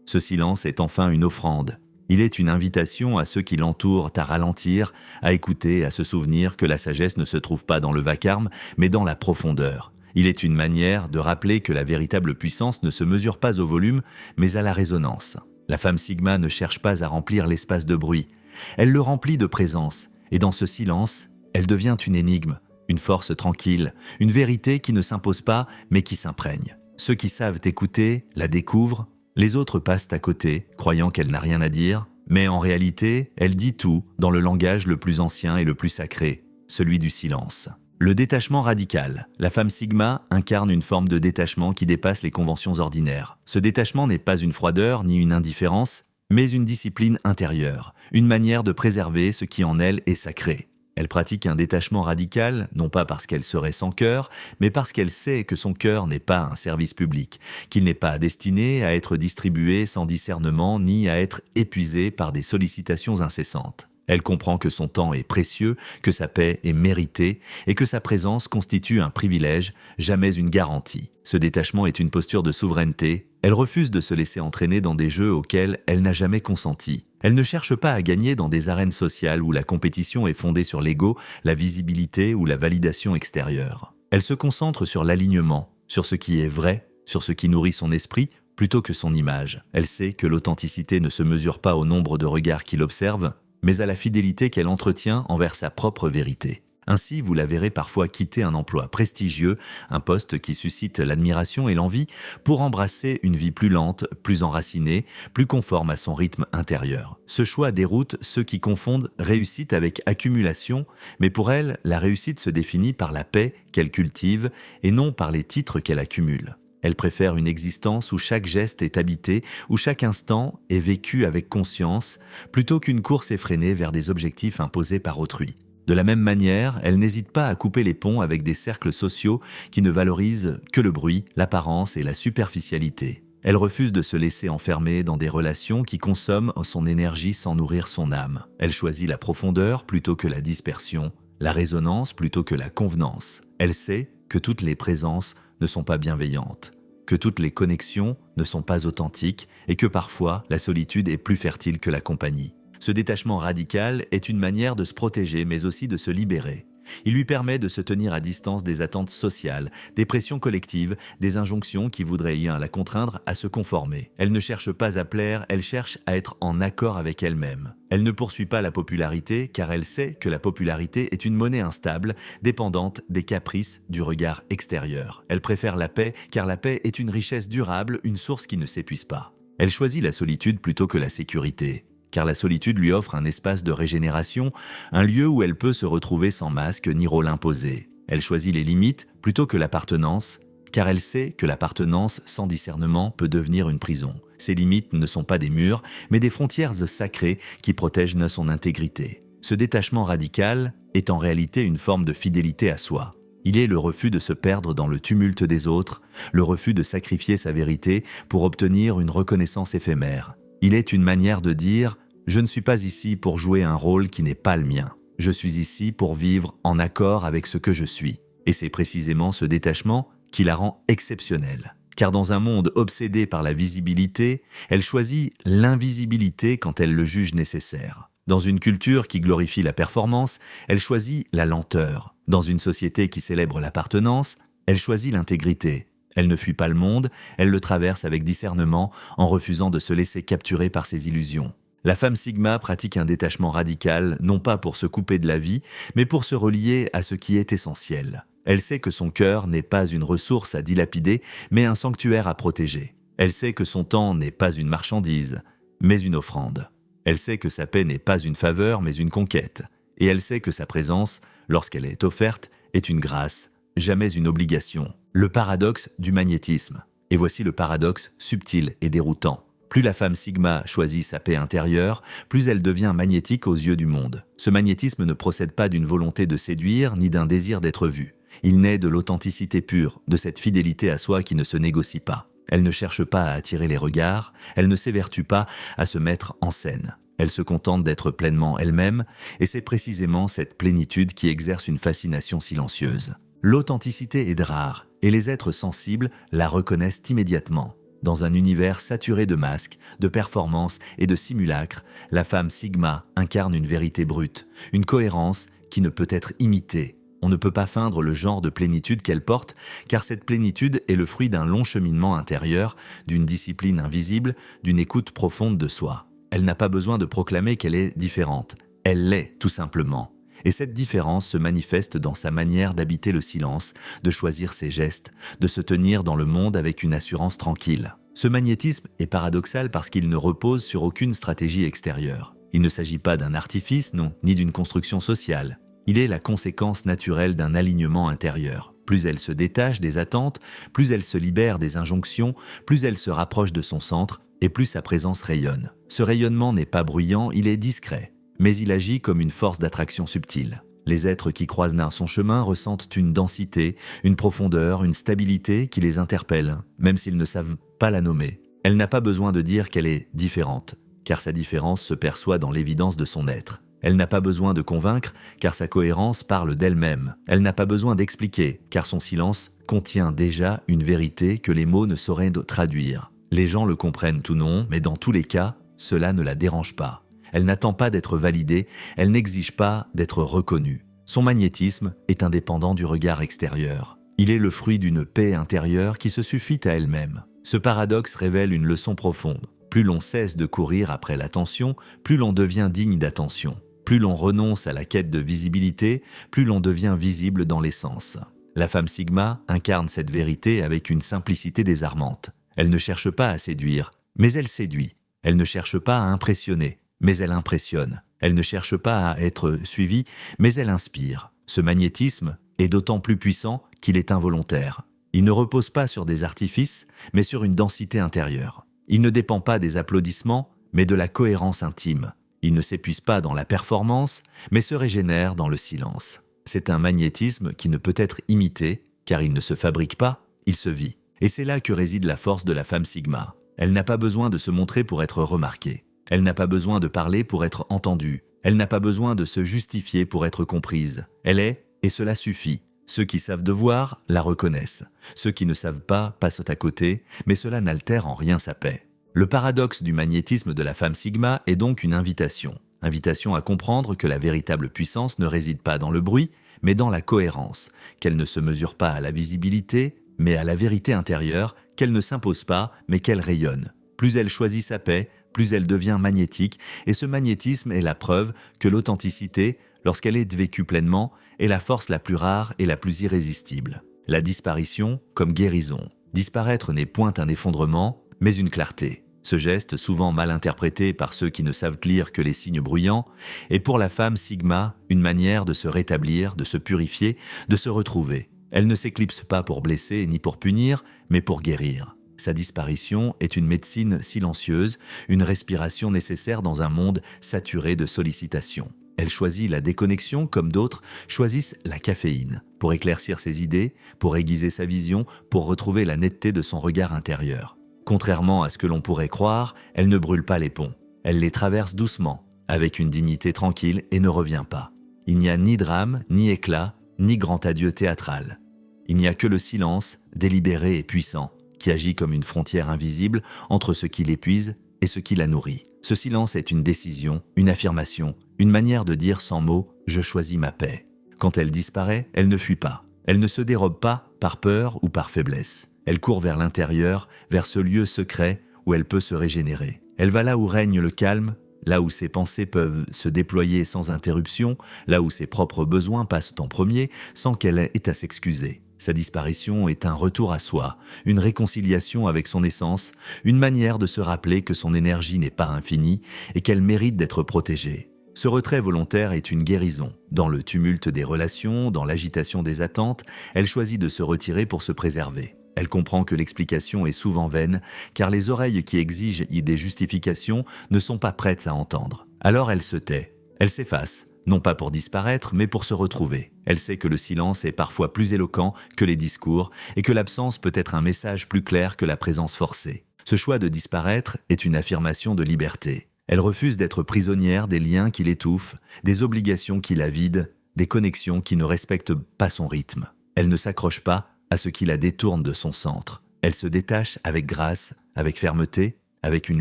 Ce silence est enfin une offrande. Il est une invitation à ceux qui l'entourent à ralentir, à écouter, à se souvenir que la sagesse ne se trouve pas dans le vacarme, mais dans la profondeur. Il est une manière de rappeler que la véritable puissance ne se mesure pas au volume, mais à la résonance. La femme Sigma ne cherche pas à remplir l'espace de bruit. Elle le remplit de présence, et dans ce silence, elle devient une énigme, une force tranquille, une vérité qui ne s'impose pas mais qui s'imprègne. Ceux qui savent écouter la découvrent, les autres passent à côté, croyant qu'elle n'a rien à dire, mais en réalité, elle dit tout dans le langage le plus ancien et le plus sacré, celui du silence. Le détachement radical. La femme Sigma incarne une forme de détachement qui dépasse les conventions ordinaires. Ce détachement n'est pas une froideur ni une indifférence, mais une discipline intérieure, une manière de préserver ce qui en elle est sacré. Elle pratique un détachement radical, non pas parce qu'elle serait sans cœur, mais parce qu'elle sait que son cœur n'est pas un service public, qu'il n'est pas destiné à être distribué sans discernement ni à être épuisé par des sollicitations incessantes. Elle comprend que son temps est précieux, que sa paix est méritée et que sa présence constitue un privilège, jamais une garantie. Ce détachement est une posture de souveraineté. Elle refuse de se laisser entraîner dans des jeux auxquels elle n'a jamais consenti. Elle ne cherche pas à gagner dans des arènes sociales où la compétition est fondée sur l'ego, la visibilité ou la validation extérieure. Elle se concentre sur l'alignement, sur ce qui est vrai, sur ce qui nourrit son esprit, plutôt que son image. Elle sait que l'authenticité ne se mesure pas au nombre de regards qui l'observent, mais à la fidélité qu'elle entretient envers sa propre vérité. Ainsi, vous la verrez parfois quitter un emploi prestigieux, un poste qui suscite l'admiration et l'envie, pour embrasser une vie plus lente, plus enracinée, plus conforme à son rythme intérieur. Ce choix déroute ceux qui confondent réussite avec accumulation, mais pour elle, la réussite se définit par la paix qu'elle cultive et non par les titres qu'elle accumule. Elle préfère une existence où chaque geste est habité, où chaque instant est vécu avec conscience, plutôt qu'une course effrénée vers des objectifs imposés par autrui. De la même manière, elle n'hésite pas à couper les ponts avec des cercles sociaux qui ne valorisent que le bruit, l'apparence et la superficialité. Elle refuse de se laisser enfermer dans des relations qui consomment son énergie sans nourrir son âme. Elle choisit la profondeur plutôt que la dispersion, la résonance plutôt que la convenance. Elle sait que toutes les présences ne sont pas bienveillantes, que toutes les connexions ne sont pas authentiques et que parfois la solitude est plus fertile que la compagnie. Ce détachement radical est une manière de se protéger mais aussi de se libérer. Il lui permet de se tenir à distance des attentes sociales, des pressions collectives, des injonctions qui voudraient la contraindre à se conformer. Elle ne cherche pas à plaire, elle cherche à être en accord avec elle-même. Elle ne poursuit pas la popularité car elle sait que la popularité est une monnaie instable, dépendante des caprices du regard extérieur. Elle préfère la paix car la paix est une richesse durable, une source qui ne s'épuise pas. Elle choisit la solitude plutôt que la sécurité. Car la solitude lui offre un espace de régénération, un lieu où elle peut se retrouver sans masque ni rôle imposé. Elle choisit les limites plutôt que l'appartenance, car elle sait que l'appartenance sans discernement peut devenir une prison. Ces limites ne sont pas des murs, mais des frontières sacrées qui protègent son intégrité. Ce détachement radical est en réalité une forme de fidélité à soi. Il est le refus de se perdre dans le tumulte des autres, le refus de sacrifier sa vérité pour obtenir une reconnaissance éphémère. Il est une manière de dire « Je ne suis pas ici pour jouer un rôle qui n'est pas le mien. Je suis ici pour vivre en accord avec ce que je suis. » Et c'est précisément ce détachement qui la rend exceptionnelle. Car dans un monde obsédé par la visibilité, elle choisit l'invisibilité quand elle le juge nécessaire. Dans une culture qui glorifie la performance, elle choisit la lenteur. Dans une société qui célèbre l'appartenance, elle choisit l'intégrité. Elle ne fuit pas le monde, elle le traverse avec discernement en refusant de se laisser capturer par ses illusions. La femme Sigma pratique un détachement radical, non pas pour se couper de la vie, mais pour se relier à ce qui est essentiel. Elle sait que son cœur n'est pas une ressource à dilapider, mais un sanctuaire à protéger. Elle sait que son temps n'est pas une marchandise, mais une offrande. Elle sait que sa paix n'est pas une faveur, mais une conquête. Et elle sait que sa présence, lorsqu'elle est offerte, est une grâce, jamais une obligation. Le paradoxe du magnétisme. Et voici le paradoxe subtil et déroutant. Plus la femme Sigma choisit sa paix intérieure, plus elle devient magnétique aux yeux du monde. Ce magnétisme ne procède pas d'une volonté de séduire ni d'un désir d'être vue. Il naît de l'authenticité pure, de cette fidélité à soi qui ne se négocie pas. Elle ne cherche pas à attirer les regards, elle ne s'évertue pas à se mettre en scène. Elle se contente d'être pleinement elle-même, et c'est précisément cette plénitude qui exerce une fascination silencieuse. L'authenticité est rare, et les êtres sensibles la reconnaissent immédiatement. Dans un univers saturé de masques, de performances et de simulacres, la femme Sigma incarne une vérité brute, une cohérence qui ne peut être imitée. On ne peut pas feindre le genre de plénitude qu'elle porte, car cette plénitude est le fruit d'un long cheminement intérieur, d'une discipline invisible, d'une écoute profonde de soi. Elle n'a pas besoin de proclamer qu'elle est différente. Elle l'est, tout simplement. Et cette différence se manifeste dans sa manière d'habiter le silence, de choisir ses gestes, de se tenir dans le monde avec une assurance tranquille. Ce magnétisme est paradoxal parce qu'il ne repose sur aucune stratégie extérieure. Il ne s'agit pas d'un artifice, non, ni d'une construction sociale. Il est la conséquence naturelle d'un alignement intérieur. Plus elle se détache des attentes, plus elle se libère des injonctions, plus elle se rapproche de son centre, et plus sa présence rayonne. Ce rayonnement n'est pas bruyant, il est discret, mais il agit comme une force d'attraction subtile. Les êtres qui croisent son chemin ressentent une densité, une profondeur, une stabilité qui les interpelle, même s'ils ne savent pas la nommer. Elle n'a pas besoin de dire qu'elle est différente, car sa différence se perçoit dans l'évidence de son être. Elle n'a pas besoin de convaincre, car sa cohérence parle d'elle-même. Elle n'a pas besoin d'expliquer, car son silence contient déjà une vérité que les mots ne sauraient traduire. Les gens le comprennent ou non, mais dans tous les cas, cela ne la dérange pas. Elle n'attend pas d'être validée, elle n'exige pas d'être reconnue. Son magnétisme est indépendant du regard extérieur. Il est le fruit d'une paix intérieure qui se suffit à elle-même. Ce paradoxe révèle une leçon profonde. Plus l'on cesse de courir après l'attention, plus l'on devient digne d'attention. Plus l'on renonce à la quête de visibilité, plus l'on devient visible dans l'essence. La femme Sigma incarne cette vérité avec une simplicité désarmante. Elle ne cherche pas à séduire, mais elle séduit. Elle ne cherche pas à impressionner, mais elle impressionne. Elle ne cherche pas à être suivie, mais elle inspire. Ce magnétisme est d'autant plus puissant qu'il est involontaire. Il ne repose pas sur des artifices, mais sur une densité intérieure. Il ne dépend pas des applaudissements, mais de la cohérence intime. Il ne s'épuise pas dans la performance, mais se régénère dans le silence. C'est un magnétisme qui ne peut être imité, car il ne se fabrique pas, il se vit. Et c'est là que réside la force de la femme Sigma. Elle n'a pas besoin de se montrer pour être remarquée. Elle n'a pas besoin de parler pour être entendue. Elle n'a pas besoin de se justifier pour être comprise. Elle est, et cela suffit. Ceux qui savent devoir la reconnaissent. Ceux qui ne savent pas passent à côté, mais cela n'altère en rien sa paix. Le paradoxe du magnétisme de la femme Sigma est donc une invitation. Invitation à comprendre que la véritable puissance ne réside pas dans le bruit, mais dans la cohérence, qu'elle ne se mesure pas à la visibilité, mais à la vérité intérieure, qu'elle ne s'impose pas, mais qu'elle rayonne. Plus elle choisit sa paix, plus elle devient magnétique, et ce magnétisme est la preuve que l'authenticité, lorsqu'elle est vécue pleinement, est la force la plus rare et la plus irrésistible. La disparition comme guérison. Disparaître n'est point un effondrement, mais une clarté. Ce geste, souvent mal interprété par ceux qui ne savent lire que les signes bruyants, est pour la femme Sigma une manière de se rétablir, de se purifier, de se retrouver. Elle ne s'éclipse pas pour blesser ni pour punir, mais pour guérir. Sa disparition est une médecine silencieuse, une respiration nécessaire dans un monde saturé de sollicitations. Elle choisit la déconnexion comme d'autres choisissent la caféine, pour éclaircir ses idées, pour aiguiser sa vision, pour retrouver la netteté de son regard intérieur. Contrairement à ce que l'on pourrait croire, elle ne brûle pas les ponts. Elle les traverse doucement, avec une dignité tranquille et ne revient pas. Il n'y a ni drame, ni éclat, ni grand adieu théâtral. Il n'y a que le silence, délibéré et puissant, qui agit comme une frontière invisible entre ce qui l'épuise et ce qui la nourrit. Ce silence est une décision, une affirmation, une manière de dire sans mots « je choisis ma paix ». Quand elle disparaît, elle ne fuit pas. Elle ne se dérobe pas par peur ou par faiblesse. Elle court vers l'intérieur, vers ce lieu secret où elle peut se régénérer. Elle va là où règne le calme, là où ses pensées peuvent se déployer sans interruption, là où ses propres besoins passent en premier sans qu'elle ait à s'excuser. Sa disparition est un retour à soi, une réconciliation avec son essence, une manière de se rappeler que son énergie n'est pas infinie et qu'elle mérite d'être protégée. Ce retrait volontaire est une guérison. Dans le tumulte des relations, dans l'agitation des attentes, elle choisit de se retirer pour se préserver. Elle comprend que l'explication est souvent vaine, car les oreilles qui exigent des justifications ne sont pas prêtes à entendre. Alors elle se tait, elle s'efface, non pas pour disparaître, mais pour se retrouver. Elle sait que le silence est parfois plus éloquent que les discours et que l'absence peut être un message plus clair que la présence forcée. Ce choix de disparaître est une affirmation de liberté. Elle refuse d'être prisonnière des liens qui l'étouffent, des obligations qui la vident, des connexions qui ne respectent pas son rythme. Elle ne s'accroche pas à ce qui la détourne de son centre. Elle se détache avec grâce, avec fermeté, avec une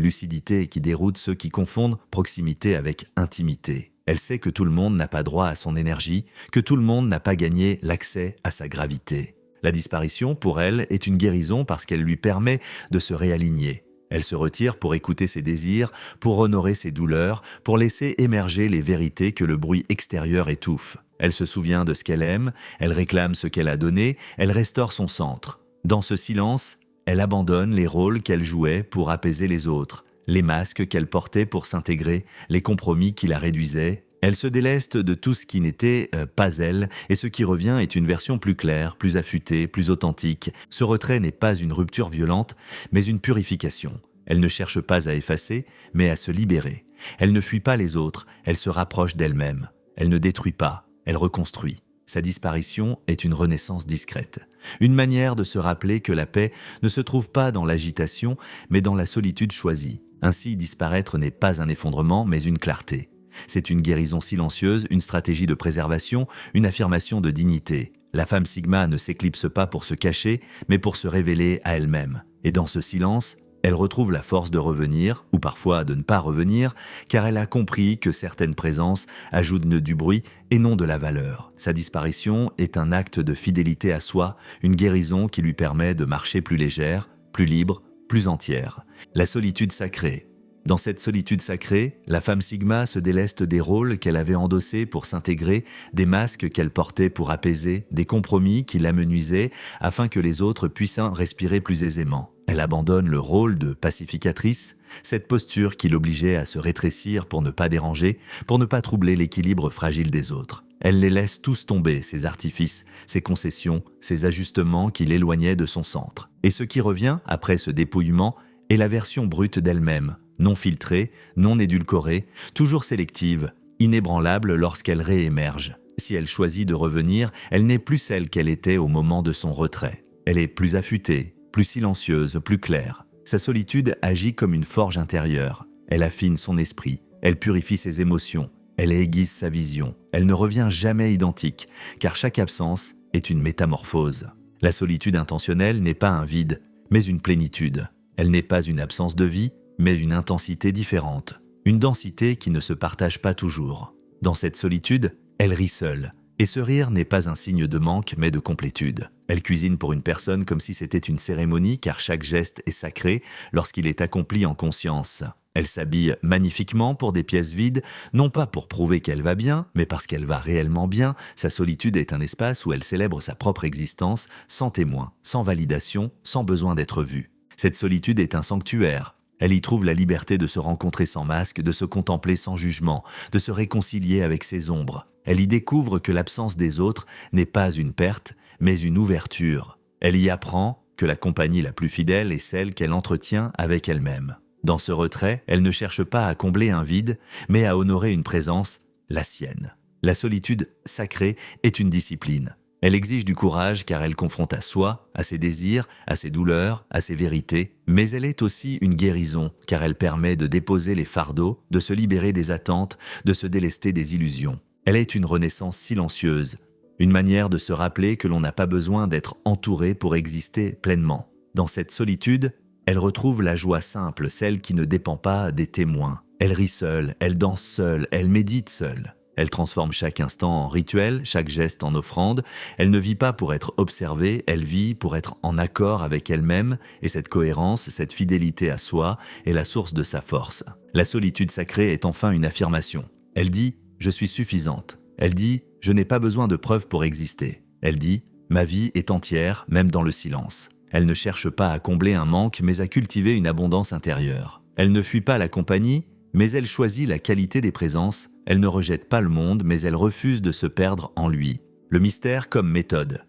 lucidité qui déroute ceux qui confondent proximité avec intimité. Elle sait que tout le monde n'a pas droit à son énergie, que tout le monde n'a pas gagné l'accès à sa gravité. La disparition, pour elle, est une guérison parce qu'elle lui permet de se réaligner. Elle se retire pour écouter ses désirs, pour honorer ses douleurs, pour laisser émerger les vérités que le bruit extérieur étouffe. Elle se souvient de ce qu'elle aime, elle réclame ce qu'elle a donné, elle restaure son centre. Dans ce silence, elle abandonne les rôles qu'elle jouait pour apaiser les autres, les masques qu'elle portait pour s'intégrer, les compromis qui la réduisaient. Elle se déleste de tout ce qui n'était pas elle, et ce qui revient est une version plus claire, plus affûtée, plus authentique. Ce retrait n'est pas une rupture violente, mais une purification. Elle ne cherche pas à effacer, mais à se libérer. Elle ne fuit pas les autres, elle se rapproche d'elle-même. Elle ne détruit pas, elle reconstruit. Sa disparition est une renaissance discrète. Une manière de se rappeler que la paix ne se trouve pas dans l'agitation, mais dans la solitude choisie. Ainsi, disparaître n'est pas un effondrement, mais une clarté. C'est une guérison silencieuse, une stratégie de préservation, une affirmation de dignité. La femme Sigma ne s'éclipse pas pour se cacher, mais pour se révéler à elle-même. Et dans ce silence, elle retrouve la force de revenir, ou parfois de ne pas revenir, car elle a compris que certaines présences ajoutent du bruit et non de la valeur. Sa disparition est un acte de fidélité à soi, une guérison qui lui permet de marcher plus légère, plus libre, plus entière. La solitude sacrée. Dans cette solitude sacrée, la femme Sigma se déleste des rôles qu'elle avait endossés pour s'intégrer, des masques qu'elle portait pour apaiser, des compromis qui l'amenuisaient afin que les autres puissent respirer plus aisément. Elle abandonne le rôle de pacificatrice, cette posture qui l'obligeait à se rétrécir pour ne pas déranger, pour ne pas troubler l'équilibre fragile des autres. Elle les laisse tous tomber, ses artifices, ses concessions, ses ajustements qui l'éloignaient de son centre. Et ce qui revient, après ce dépouillement, est la version brute d'elle-même, non filtrée, non édulcorée, toujours sélective, inébranlable lorsqu'elle réémerge. Si elle choisit de revenir, elle n'est plus celle qu'elle était au moment de son retrait. Elle est plus affûtée, plus silencieuse, plus claire. Sa solitude agit comme une forge intérieure. Elle affine son esprit, elle purifie ses émotions, elle aiguise sa vision. Elle ne revient jamais identique, car chaque absence est une métamorphose. La solitude intentionnelle n'est pas un vide, mais une plénitude. Elle n'est pas une absence de vie, mais une intensité différente. Une densité qui ne se partage pas toujours. Dans cette solitude, elle rit seule. Et ce rire n'est pas un signe de manque, mais de complétude. Elle cuisine pour une personne comme si c'était une cérémonie, car chaque geste est sacré lorsqu'il est accompli en conscience. Elle s'habille magnifiquement pour des pièces vides, non pas pour prouver qu'elle va bien, mais parce qu'elle va réellement bien. Sa solitude est un espace où elle célèbre sa propre existence, sans témoin, sans validation, sans besoin d'être vue. Cette solitude est un sanctuaire. Elle y trouve la liberté de se rencontrer sans masque, de se contempler sans jugement, de se réconcilier avec ses ombres. Elle y découvre que l'absence des autres n'est pas une perte, mais une ouverture. Elle y apprend que la compagnie la plus fidèle est celle qu'elle entretient avec elle-même. Dans ce retrait, elle ne cherche pas à combler un vide, mais à honorer une présence, la sienne. La solitude sacrée est une discipline. Elle exige du courage car elle confronte à soi, à ses désirs, à ses douleurs, à ses vérités, mais elle est aussi une guérison car elle permet de déposer les fardeaux, de se libérer des attentes, de se délester des illusions. Elle est une renaissance silencieuse, une manière de se rappeler que l'on n'a pas besoin d'être entouré pour exister pleinement. Dans cette solitude, elle retrouve la joie simple, celle qui ne dépend pas des témoins. Elle rit seule, elle danse seule, elle médite seule. Elle transforme chaque instant en rituel, chaque geste en offrande. Elle ne vit pas pour être observée, elle vit pour être en accord avec elle-même, et cette cohérence, cette fidélité à soi est la source de sa force. La solitude sacrée est enfin une affirmation. Elle dit « Je suis suffisante ». Elle dit « Je n'ai pas besoin de preuves pour exister ». Elle dit « Ma vie est entière, même dans le silence ». Elle ne cherche pas à combler un manque, mais à cultiver une abondance intérieure. Elle ne fuit pas la compagnie, mais elle choisit la qualité des présences. Elle ne rejette pas le monde, mais elle refuse de se perdre en lui. Le mystère comme méthode.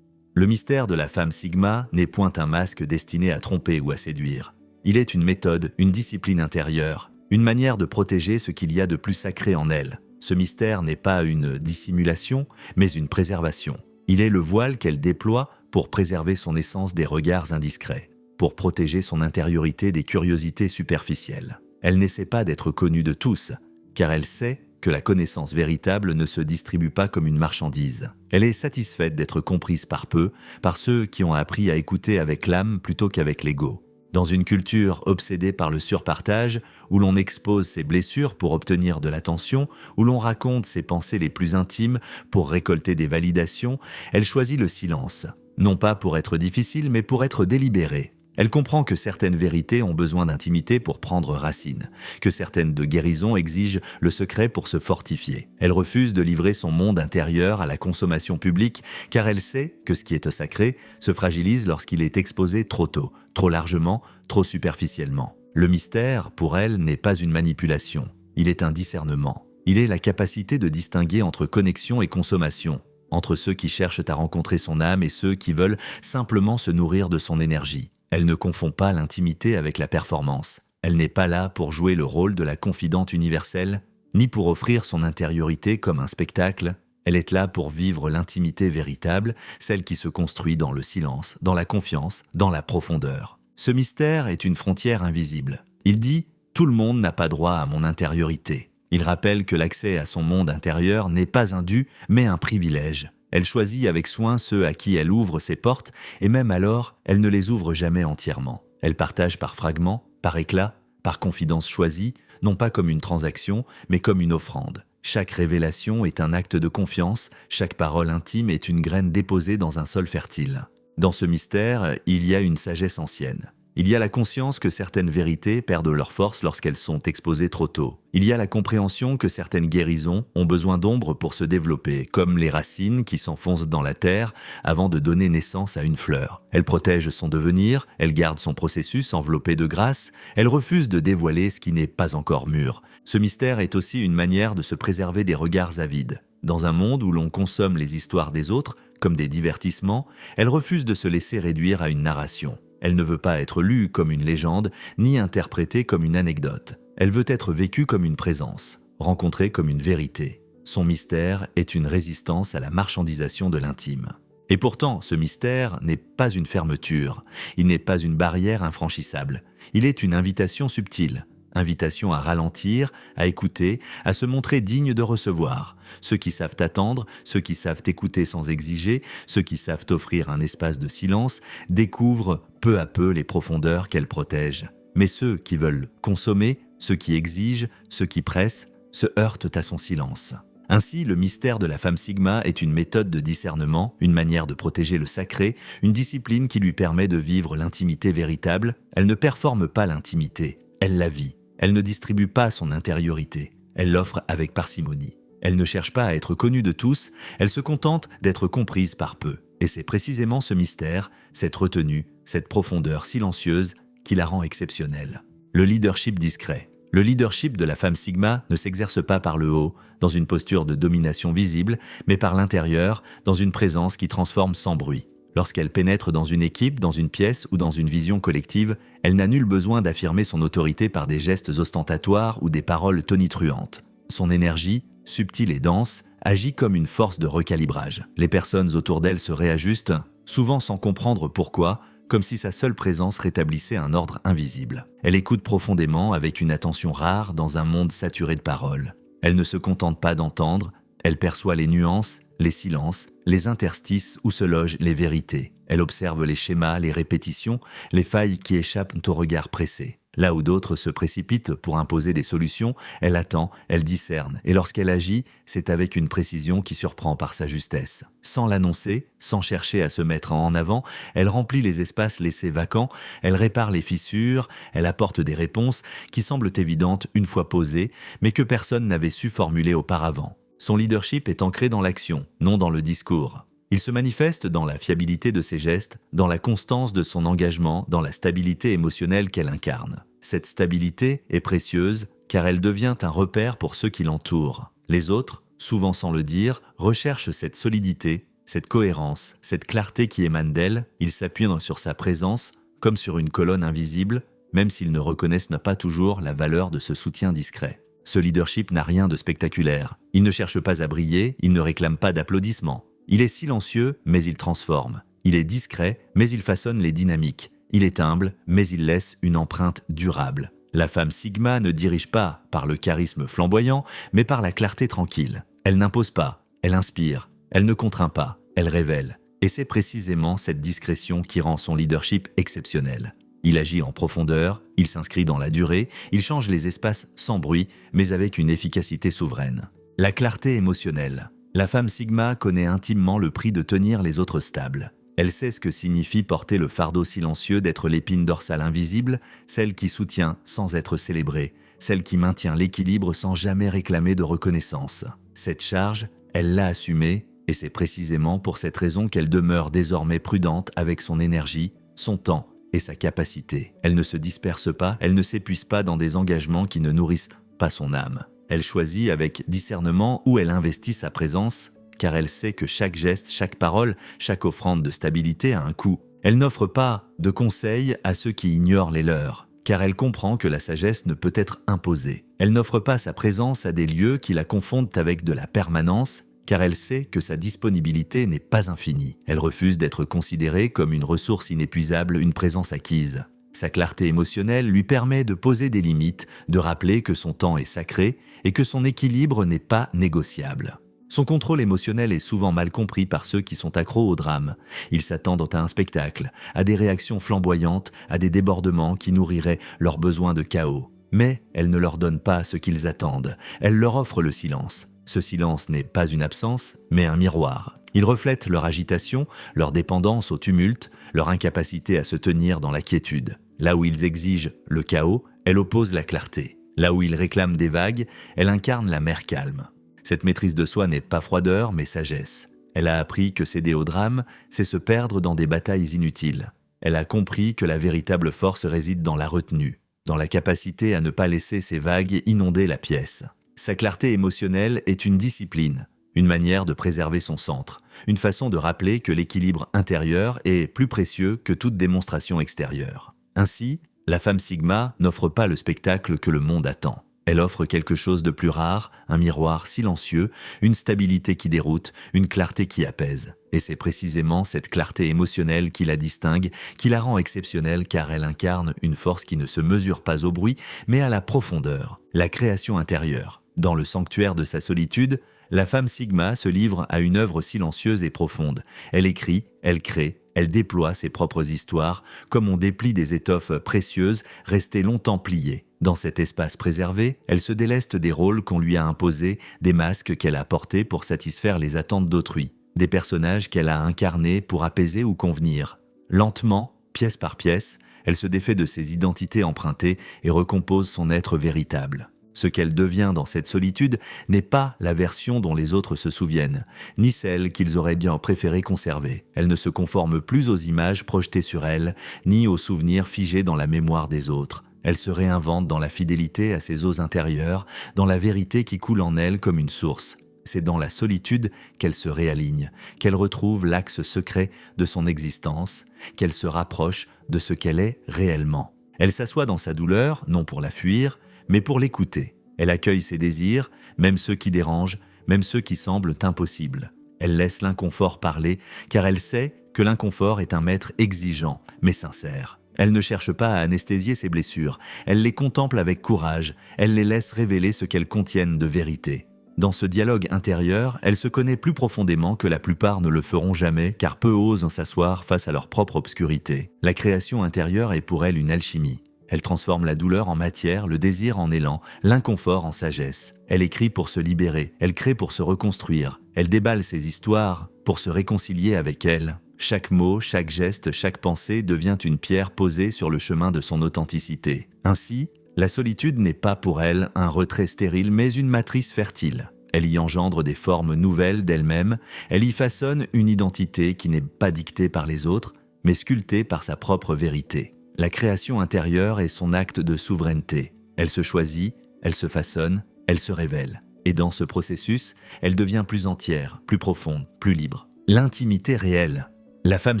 Le mystère de la femme Sigma n'est point un masque destiné à tromper ou à séduire. Il est une méthode, une discipline intérieure, une manière de protéger ce qu'il y a de plus sacré en elle. Ce mystère n'est pas une dissimulation, mais une préservation. Il est le voile qu'elle déploie pour préserver son essence des regards indiscrets, pour protéger son intériorité des curiosités superficielles. Elle n'essaie pas d'être connue de tous, car elle sait que la connaissance véritable ne se distribue pas comme une marchandise. Elle est satisfaite d'être comprise par peu, par ceux qui ont appris à écouter avec l'âme plutôt qu'avec l'ego. Dans une culture obsédée par le surpartage, où l'on expose ses blessures pour obtenir de l'attention, où l'on raconte ses pensées les plus intimes pour récolter des validations, elle choisit le silence, non pas pour être difficile, mais pour être délibérée. Elle comprend que certaines vérités ont besoin d'intimité pour prendre racine, que certaines de guérison exigent le secret pour se fortifier. Elle refuse de livrer son monde intérieur à la consommation publique car elle sait que ce qui est sacré se fragilise lorsqu'il est exposé trop tôt, trop largement, trop superficiellement. Le mystère, pour elle, n'est pas une manipulation, il est un discernement. Il est la capacité de distinguer entre connexion et consommation, entre ceux qui cherchent à rencontrer son âme et ceux qui veulent simplement se nourrir de son énergie. Elle ne confond pas l'intimité avec la performance. Elle n'est pas là pour jouer le rôle de la confidente universelle, ni pour offrir son intériorité comme un spectacle. Elle est là pour vivre l'intimité véritable, celle qui se construit dans le silence, dans la confiance, dans la profondeur. Ce mystère est une frontière invisible. Il dit « Tout le monde n'a pas droit à mon intériorité ». Il rappelle que l'accès à son monde intérieur n'est pas un dû, mais un privilège. Elle choisit avec soin ceux à qui elle ouvre ses portes, et même alors, elle ne les ouvre jamais entièrement. Elle partage par fragments, par éclats, par confidence choisie, non pas comme une transaction, mais comme une offrande. Chaque révélation est un acte de confiance, chaque parole intime est une graine déposée dans un sol fertile. Dans ce mystère, il y a une sagesse ancienne. Il y a la conscience que certaines vérités perdent leur force lorsqu'elles sont exposées trop tôt. Il y a la compréhension que certaines guérisons ont besoin d'ombre pour se développer, comme les racines qui s'enfoncent dans la terre avant de donner naissance à une fleur. Elle protège son devenir, elle garde son processus enveloppé de grâce, elle refuse de dévoiler ce qui n'est pas encore mûr. Ce mystère est aussi une manière de se préserver des regards avides. Dans un monde où l'on consomme les histoires des autres, comme des divertissements, elle refuse de se laisser réduire à une narration. Elle ne veut pas être lue comme une légende, ni interprétée comme une anecdote. Elle veut être vécue comme une présence, rencontrée comme une vérité. Son mystère est une résistance à la marchandisation de l'intime. Et pourtant, ce mystère n'est pas une fermeture, il n'est pas une barrière infranchissable. Il est une invitation subtile. Invitation à ralentir, à écouter, à se montrer digne de recevoir. Ceux qui savent attendre, ceux qui savent écouter sans exiger, ceux qui savent offrir un espace de silence, découvrent peu à peu les profondeurs qu'elle protège. Mais ceux qui veulent consommer, ceux qui exigent, ceux qui pressent, se heurtent à son silence. Ainsi, le mystère de la femme Sigma est une méthode de discernement, une manière de protéger le sacré, une discipline qui lui permet de vivre l'intimité véritable. Elle ne performe pas l'intimité, elle la vit. Elle ne distribue pas son intériorité, elle l'offre avec parcimonie. Elle ne cherche pas à être connue de tous, elle se contente d'être comprise par peu. Et c'est précisément ce mystère, cette retenue, cette profondeur silencieuse qui la rend exceptionnelle. Le leadership discret. Le leadership de la femme Sigma ne s'exerce pas par le haut, dans une posture de domination visible, mais par l'intérieur, dans une présence qui transforme sans bruit. Lorsqu'elle pénètre dans une équipe, dans une pièce ou dans une vision collective, elle n'a nul besoin d'affirmer son autorité par des gestes ostentatoires ou des paroles tonitruantes. Son énergie, subtile et dense, agit comme une force de recalibrage. Les personnes autour d'elle se réajustent, souvent sans comprendre pourquoi, comme si sa seule présence rétablissait un ordre invisible. Elle écoute profondément avec une attention rare dans un monde saturé de paroles. Elle ne se contente pas d'entendre, elle perçoit les nuances, les silences, les interstices où se logent les vérités. Elle observe les schémas, les répétitions, les failles qui échappent au regard pressé. Là où d'autres se précipitent pour imposer des solutions, elle attend, elle discerne, et lorsqu'elle agit, c'est avec une précision qui surprend par sa justesse. Sans l'annoncer, sans chercher à se mettre en avant, elle remplit les espaces laissés vacants, elle répare les fissures, elle apporte des réponses qui semblent évidentes une fois posées, mais que personne n'avait su formuler auparavant. Son leadership est ancré dans l'action, non dans le discours. Il se manifeste dans la fiabilité de ses gestes, dans la constance de son engagement, dans la stabilité émotionnelle qu'elle incarne. Cette stabilité est précieuse car elle devient un repère pour ceux qui l'entourent. Les autres, souvent sans le dire, recherchent cette solidité, cette cohérence, cette clarté qui émane d'elle. Ils s'appuient sur sa présence comme sur une colonne invisible, même s'ils ne reconnaissent pas toujours la valeur de ce soutien discret. Ce leadership n'a rien de spectaculaire. Il ne cherche pas à briller, il ne réclame pas d'applaudissements. Il est silencieux, mais il transforme. Il est discret, mais il façonne les dynamiques. Il est humble, mais il laisse une empreinte durable. La femme Sigma ne dirige pas par le charisme flamboyant, mais par la clarté tranquille. Elle n'impose pas, elle inspire, elle ne contraint pas, elle révèle. Et c'est précisément cette discrétion qui rend son leadership exceptionnel. Il agit en profondeur, il s'inscrit dans la durée, il change les espaces sans bruit, mais avec une efficacité souveraine. La clarté émotionnelle. La femme Sigma connaît intimement le prix de tenir les autres stables. Elle sait ce que signifie porter le fardeau silencieux d'être l'épine dorsale invisible, celle qui soutient sans être célébrée, celle qui maintient l'équilibre sans jamais réclamer de reconnaissance. Cette charge, elle l'a assumée, et c'est précisément pour cette raison qu'elle demeure désormais prudente avec son énergie, son temps et sa capacité. Elle ne se disperse pas, elle ne s'épuise pas dans des engagements qui ne nourrissent pas son âme. Elle choisit avec discernement où elle investit sa présence, car elle sait que chaque geste, chaque parole, chaque offrande de stabilité a un coût. Elle n'offre pas de conseils à ceux qui ignorent les leurs, car elle comprend que la sagesse ne peut être imposée. Elle n'offre pas sa présence à des lieux qui la confondent avec de la permanence, car elle sait que sa disponibilité n'est pas infinie. Elle refuse d'être considérée comme une ressource inépuisable, une présence acquise. Sa clarté émotionnelle lui permet de poser des limites, de rappeler que son temps est sacré et que son équilibre n'est pas négociable. Son contrôle émotionnel est souvent mal compris par ceux qui sont accros au drame. Ils s'attendent à un spectacle, à des réactions flamboyantes, à des débordements qui nourriraient leurs besoins de chaos. Mais elle ne leur donne pas ce qu'ils attendent, elle leur offre le silence. Ce silence n'est pas une absence, mais un miroir. Il reflète leur agitation, leur dépendance au tumulte, leur incapacité à se tenir dans la quiétude. Là où ils exigent le chaos, elle oppose la clarté. Là où ils réclament des vagues, elle incarne la mer calme. Cette maîtrise de soi n'est pas froideur, mais sagesse. Elle a appris que céder au drame, c'est se perdre dans des batailles inutiles. Elle a compris que la véritable force réside dans la retenue, dans la capacité à ne pas laisser ces vagues inonder la pièce. Sa clarté émotionnelle est une discipline, une manière de préserver son centre, une façon de rappeler que l'équilibre intérieur est plus précieux que toute démonstration extérieure. Ainsi, la femme Sigma n'offre pas le spectacle que le monde attend. Elle offre quelque chose de plus rare, un miroir silencieux, une stabilité qui déroute, une clarté qui apaise. Et c'est précisément cette clarté émotionnelle qui la distingue, qui la rend exceptionnelle car elle incarne une force qui ne se mesure pas au bruit, mais à la profondeur, la création intérieure. Dans le sanctuaire de sa solitude, la femme Sigma se livre à une œuvre silencieuse et profonde. Elle écrit, elle crée, elle déploie ses propres histoires, comme on déplie des étoffes précieuses restées longtemps pliées. Dans cet espace préservé, elle se déleste des rôles qu'on lui a imposés, des masques qu'elle a portés pour satisfaire les attentes d'autrui, des personnages qu'elle a incarnés pour apaiser ou convenir. Lentement, pièce par pièce, elle se défait de ses identités empruntées et recompose son être véritable. Ce qu'elle devient dans cette solitude n'est pas la version dont les autres se souviennent, ni celle qu'ils auraient bien préféré conserver. Elle ne se conforme plus aux images projetées sur elle, ni aux souvenirs figés dans la mémoire des autres. Elle se réinvente dans la fidélité à ses eaux intérieures, dans la vérité qui coule en elle comme une source. C'est dans la solitude qu'elle se réaligne, qu'elle retrouve l'axe secret de son existence, qu'elle se rapproche de ce qu'elle est réellement. Elle s'assoit dans sa douleur, non pour la fuir, mais pour l'écouter. Elle accueille ses désirs, même ceux qui dérangent, même ceux qui semblent impossibles. Elle laisse l'inconfort parler, car elle sait que l'inconfort est un maître exigeant, mais sincère. Elle ne cherche pas à anesthésier ses blessures, elle les contemple avec courage, elle les laisse révéler ce qu'elles contiennent de vérité. Dans ce dialogue intérieur, elle se connaît plus profondément que la plupart ne le feront jamais, car peu osent s'asseoir face à leur propre obscurité. La création intérieure est pour elle une alchimie. Elle transforme la douleur en matière, le désir en élan, l'inconfort en sagesse. Elle écrit pour se libérer, elle crée pour se reconstruire. Elle déballe ses histoires pour se réconcilier avec elle. Chaque mot, chaque geste, chaque pensée devient une pierre posée sur le chemin de son authenticité. Ainsi, la solitude n'est pas pour elle un retrait stérile, mais une matrice fertile. Elle y engendre des formes nouvelles d'elle-même, elle y façonne une identité qui n'est pas dictée par les autres, mais sculptée par sa propre vérité. La création intérieure est son acte de souveraineté. Elle se choisit, elle se façonne, elle se révèle. Et dans ce processus, elle devient plus entière, plus profonde, plus libre. L'intimité réelle. La femme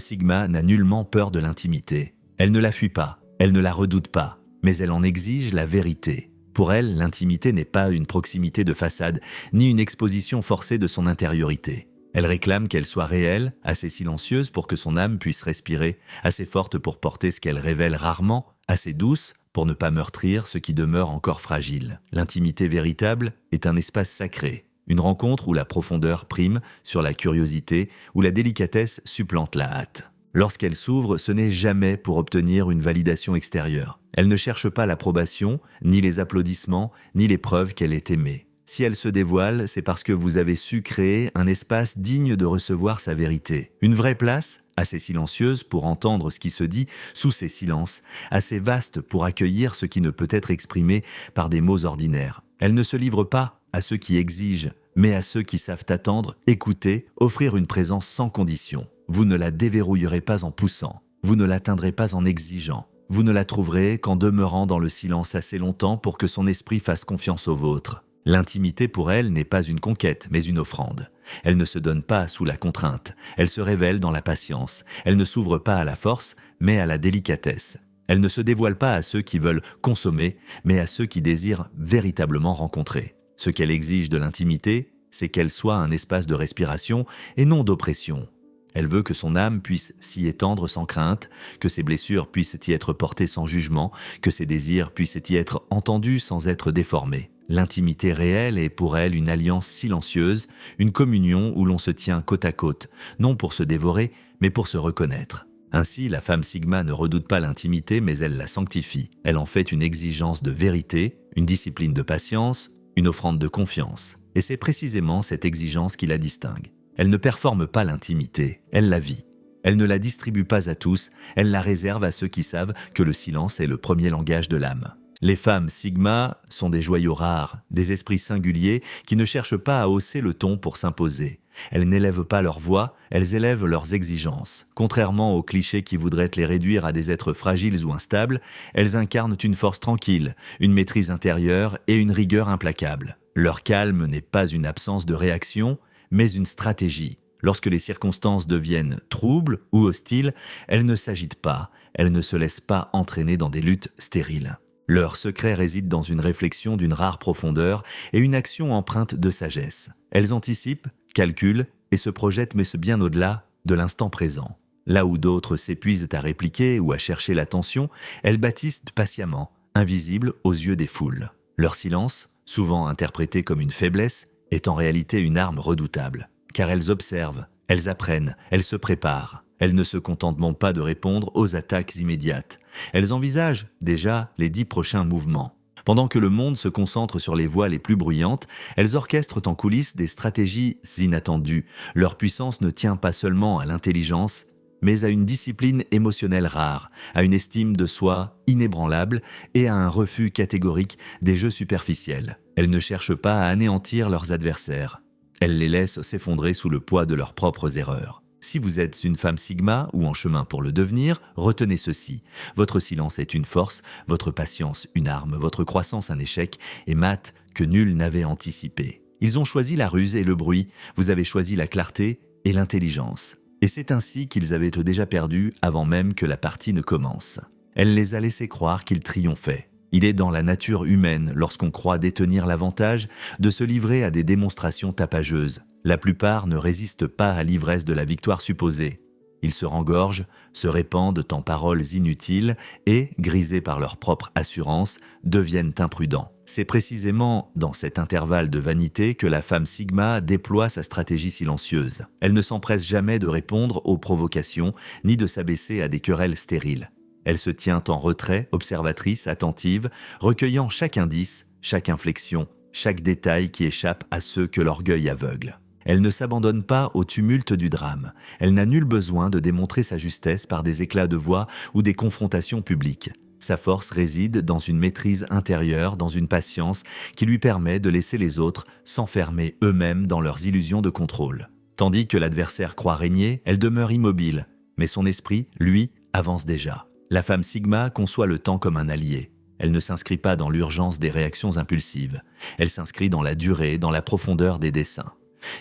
Sigma n'a nullement peur de l'intimité. Elle ne la fuit pas, elle ne la redoute pas, mais elle en exige la vérité. Pour elle, l'intimité n'est pas une proximité de façade, ni une exposition forcée de son intériorité. Elle réclame qu'elle soit réelle, assez silencieuse pour que son âme puisse respirer, assez forte pour porter ce qu'elle révèle rarement, assez douce pour ne pas meurtrir ce qui demeure encore fragile. L'intimité véritable est un espace sacré, une rencontre où la profondeur prime sur la curiosité, où la délicatesse supplante la hâte. Lorsqu'elle s'ouvre, ce n'est jamais pour obtenir une validation extérieure. Elle ne cherche pas l'approbation, ni les applaudissements, ni les preuves qu'elle est aimée. Si elle se dévoile, c'est parce que vous avez su créer un espace digne de recevoir sa vérité. Une vraie place, assez silencieuse pour entendre ce qui se dit sous ces silences, assez vaste pour accueillir ce qui ne peut être exprimé par des mots ordinaires. Elle ne se livre pas à ceux qui exigent, mais à ceux qui savent attendre, écouter, offrir une présence sans condition. Vous ne la déverrouillerez pas en poussant, vous ne l'atteindrez pas en exigeant. Vous ne la trouverez qu'en demeurant dans le silence assez longtemps pour que son esprit fasse confiance au vôtre. L'intimité pour elle n'est pas une conquête, mais une offrande. Elle ne se donne pas sous la contrainte, elle se révèle dans la patience. Elle ne s'ouvre pas à la force, mais à la délicatesse. Elle ne se dévoile pas à ceux qui veulent consommer, mais à ceux qui désirent véritablement rencontrer. Ce qu'elle exige de l'intimité, c'est qu'elle soit un espace de respiration et non d'oppression. Elle veut que son âme puisse s'y étendre sans crainte, que ses blessures puissent y être portées sans jugement, que ses désirs puissent y être entendus sans être déformés. L'intimité réelle est pour elle une alliance silencieuse, une communion où l'on se tient côte à côte, non pour se dévorer, mais pour se reconnaître. Ainsi, la femme Sigma ne redoute pas l'intimité, mais elle la sanctifie. Elle en fait une exigence de vérité, une discipline de patience, une offrande de confiance. Et c'est précisément cette exigence qui la distingue. Elle ne performe pas l'intimité, elle la vit. Elle ne la distribue pas à tous, elle la réserve à ceux qui savent que le silence est le premier langage de l'âme. Les femmes Sigma sont des joyaux rares, des esprits singuliers qui ne cherchent pas à hausser le ton pour s'imposer. Elles n'élèvent pas leur voix, elles élèvent leurs exigences. Contrairement aux clichés qui voudraient les réduire à des êtres fragiles ou instables, elles incarnent une force tranquille, une maîtrise intérieure et une rigueur implacable. Leur calme n'est pas une absence de réaction, mais une stratégie. Lorsque les circonstances deviennent troubles ou hostiles, elles ne s'agitent pas, elles ne se laissent pas entraîner dans des luttes stériles. Leur secret réside dans une réflexion d'une rare profondeur et une action empreinte de sagesse. Elles anticipent, calculent et se projettent, mais ce bien au-delà de l'instant présent. Là où d'autres s'épuisent à répliquer ou à chercher l'attention, elles bâtissent patiemment, invisibles aux yeux des foules. Leur silence, souvent interprété comme une faiblesse, est en réalité une arme redoutable. Car elles observent, elles apprennent, elles se préparent. Elles ne se contentent pas de répondre aux attaques immédiates. Elles envisagent déjà les 10 prochains mouvements. Pendant que le monde se concentre sur les voix les plus bruyantes, elles orchestrent en coulisses des stratégies inattendues. Leur puissance ne tient pas seulement à l'intelligence, mais à une discipline émotionnelle rare, à une estime de soi inébranlable et à un refus catégorique des jeux superficiels. Elles ne cherchent pas à anéantir leurs adversaires. Elles les laissent s'effondrer sous le poids de leurs propres erreurs. Si vous êtes une femme Sigma ou en chemin pour le devenir, retenez ceci. Votre silence est une force, votre patience une arme, votre croissance un échec et maths que nul n'avait anticipé. Ils ont choisi la ruse et le bruit, vous avez choisi la clarté et l'intelligence. Et c'est ainsi qu'ils avaient déjà perdu avant même que la partie ne commence. Elle les a laissés croire qu'ils triomphaient. Il est dans la nature humaine, lorsqu'on croit détenir l'avantage, de se livrer à des démonstrations tapageuses. La plupart ne résistent pas à l'ivresse de la victoire supposée. Ils se rengorgent, se répandent en paroles inutiles et, grisés par leur propre assurance, deviennent imprudents. C'est précisément dans cet intervalle de vanité que la femme Sigma déploie sa stratégie silencieuse. Elle ne s'empresse jamais de répondre aux provocations, ni de s'abaisser à des querelles stériles. Elle se tient en retrait, observatrice, attentive, recueillant chaque indice, chaque inflexion, chaque détail qui échappe à ceux que l'orgueil aveugle. Elle ne s'abandonne pas au tumulte du drame. Elle n'a nul besoin de démontrer sa justesse par des éclats de voix ou des confrontations publiques. Sa force réside dans une maîtrise intérieure, dans une patience qui lui permet de laisser les autres s'enfermer eux-mêmes dans leurs illusions de contrôle. Tandis que l'adversaire croit régner, elle demeure immobile, mais son esprit, lui, avance déjà. La femme Sigma conçoit le temps comme un allié. Elle ne s'inscrit pas dans l'urgence des réactions impulsives. Elle s'inscrit dans la durée, dans la profondeur des desseins.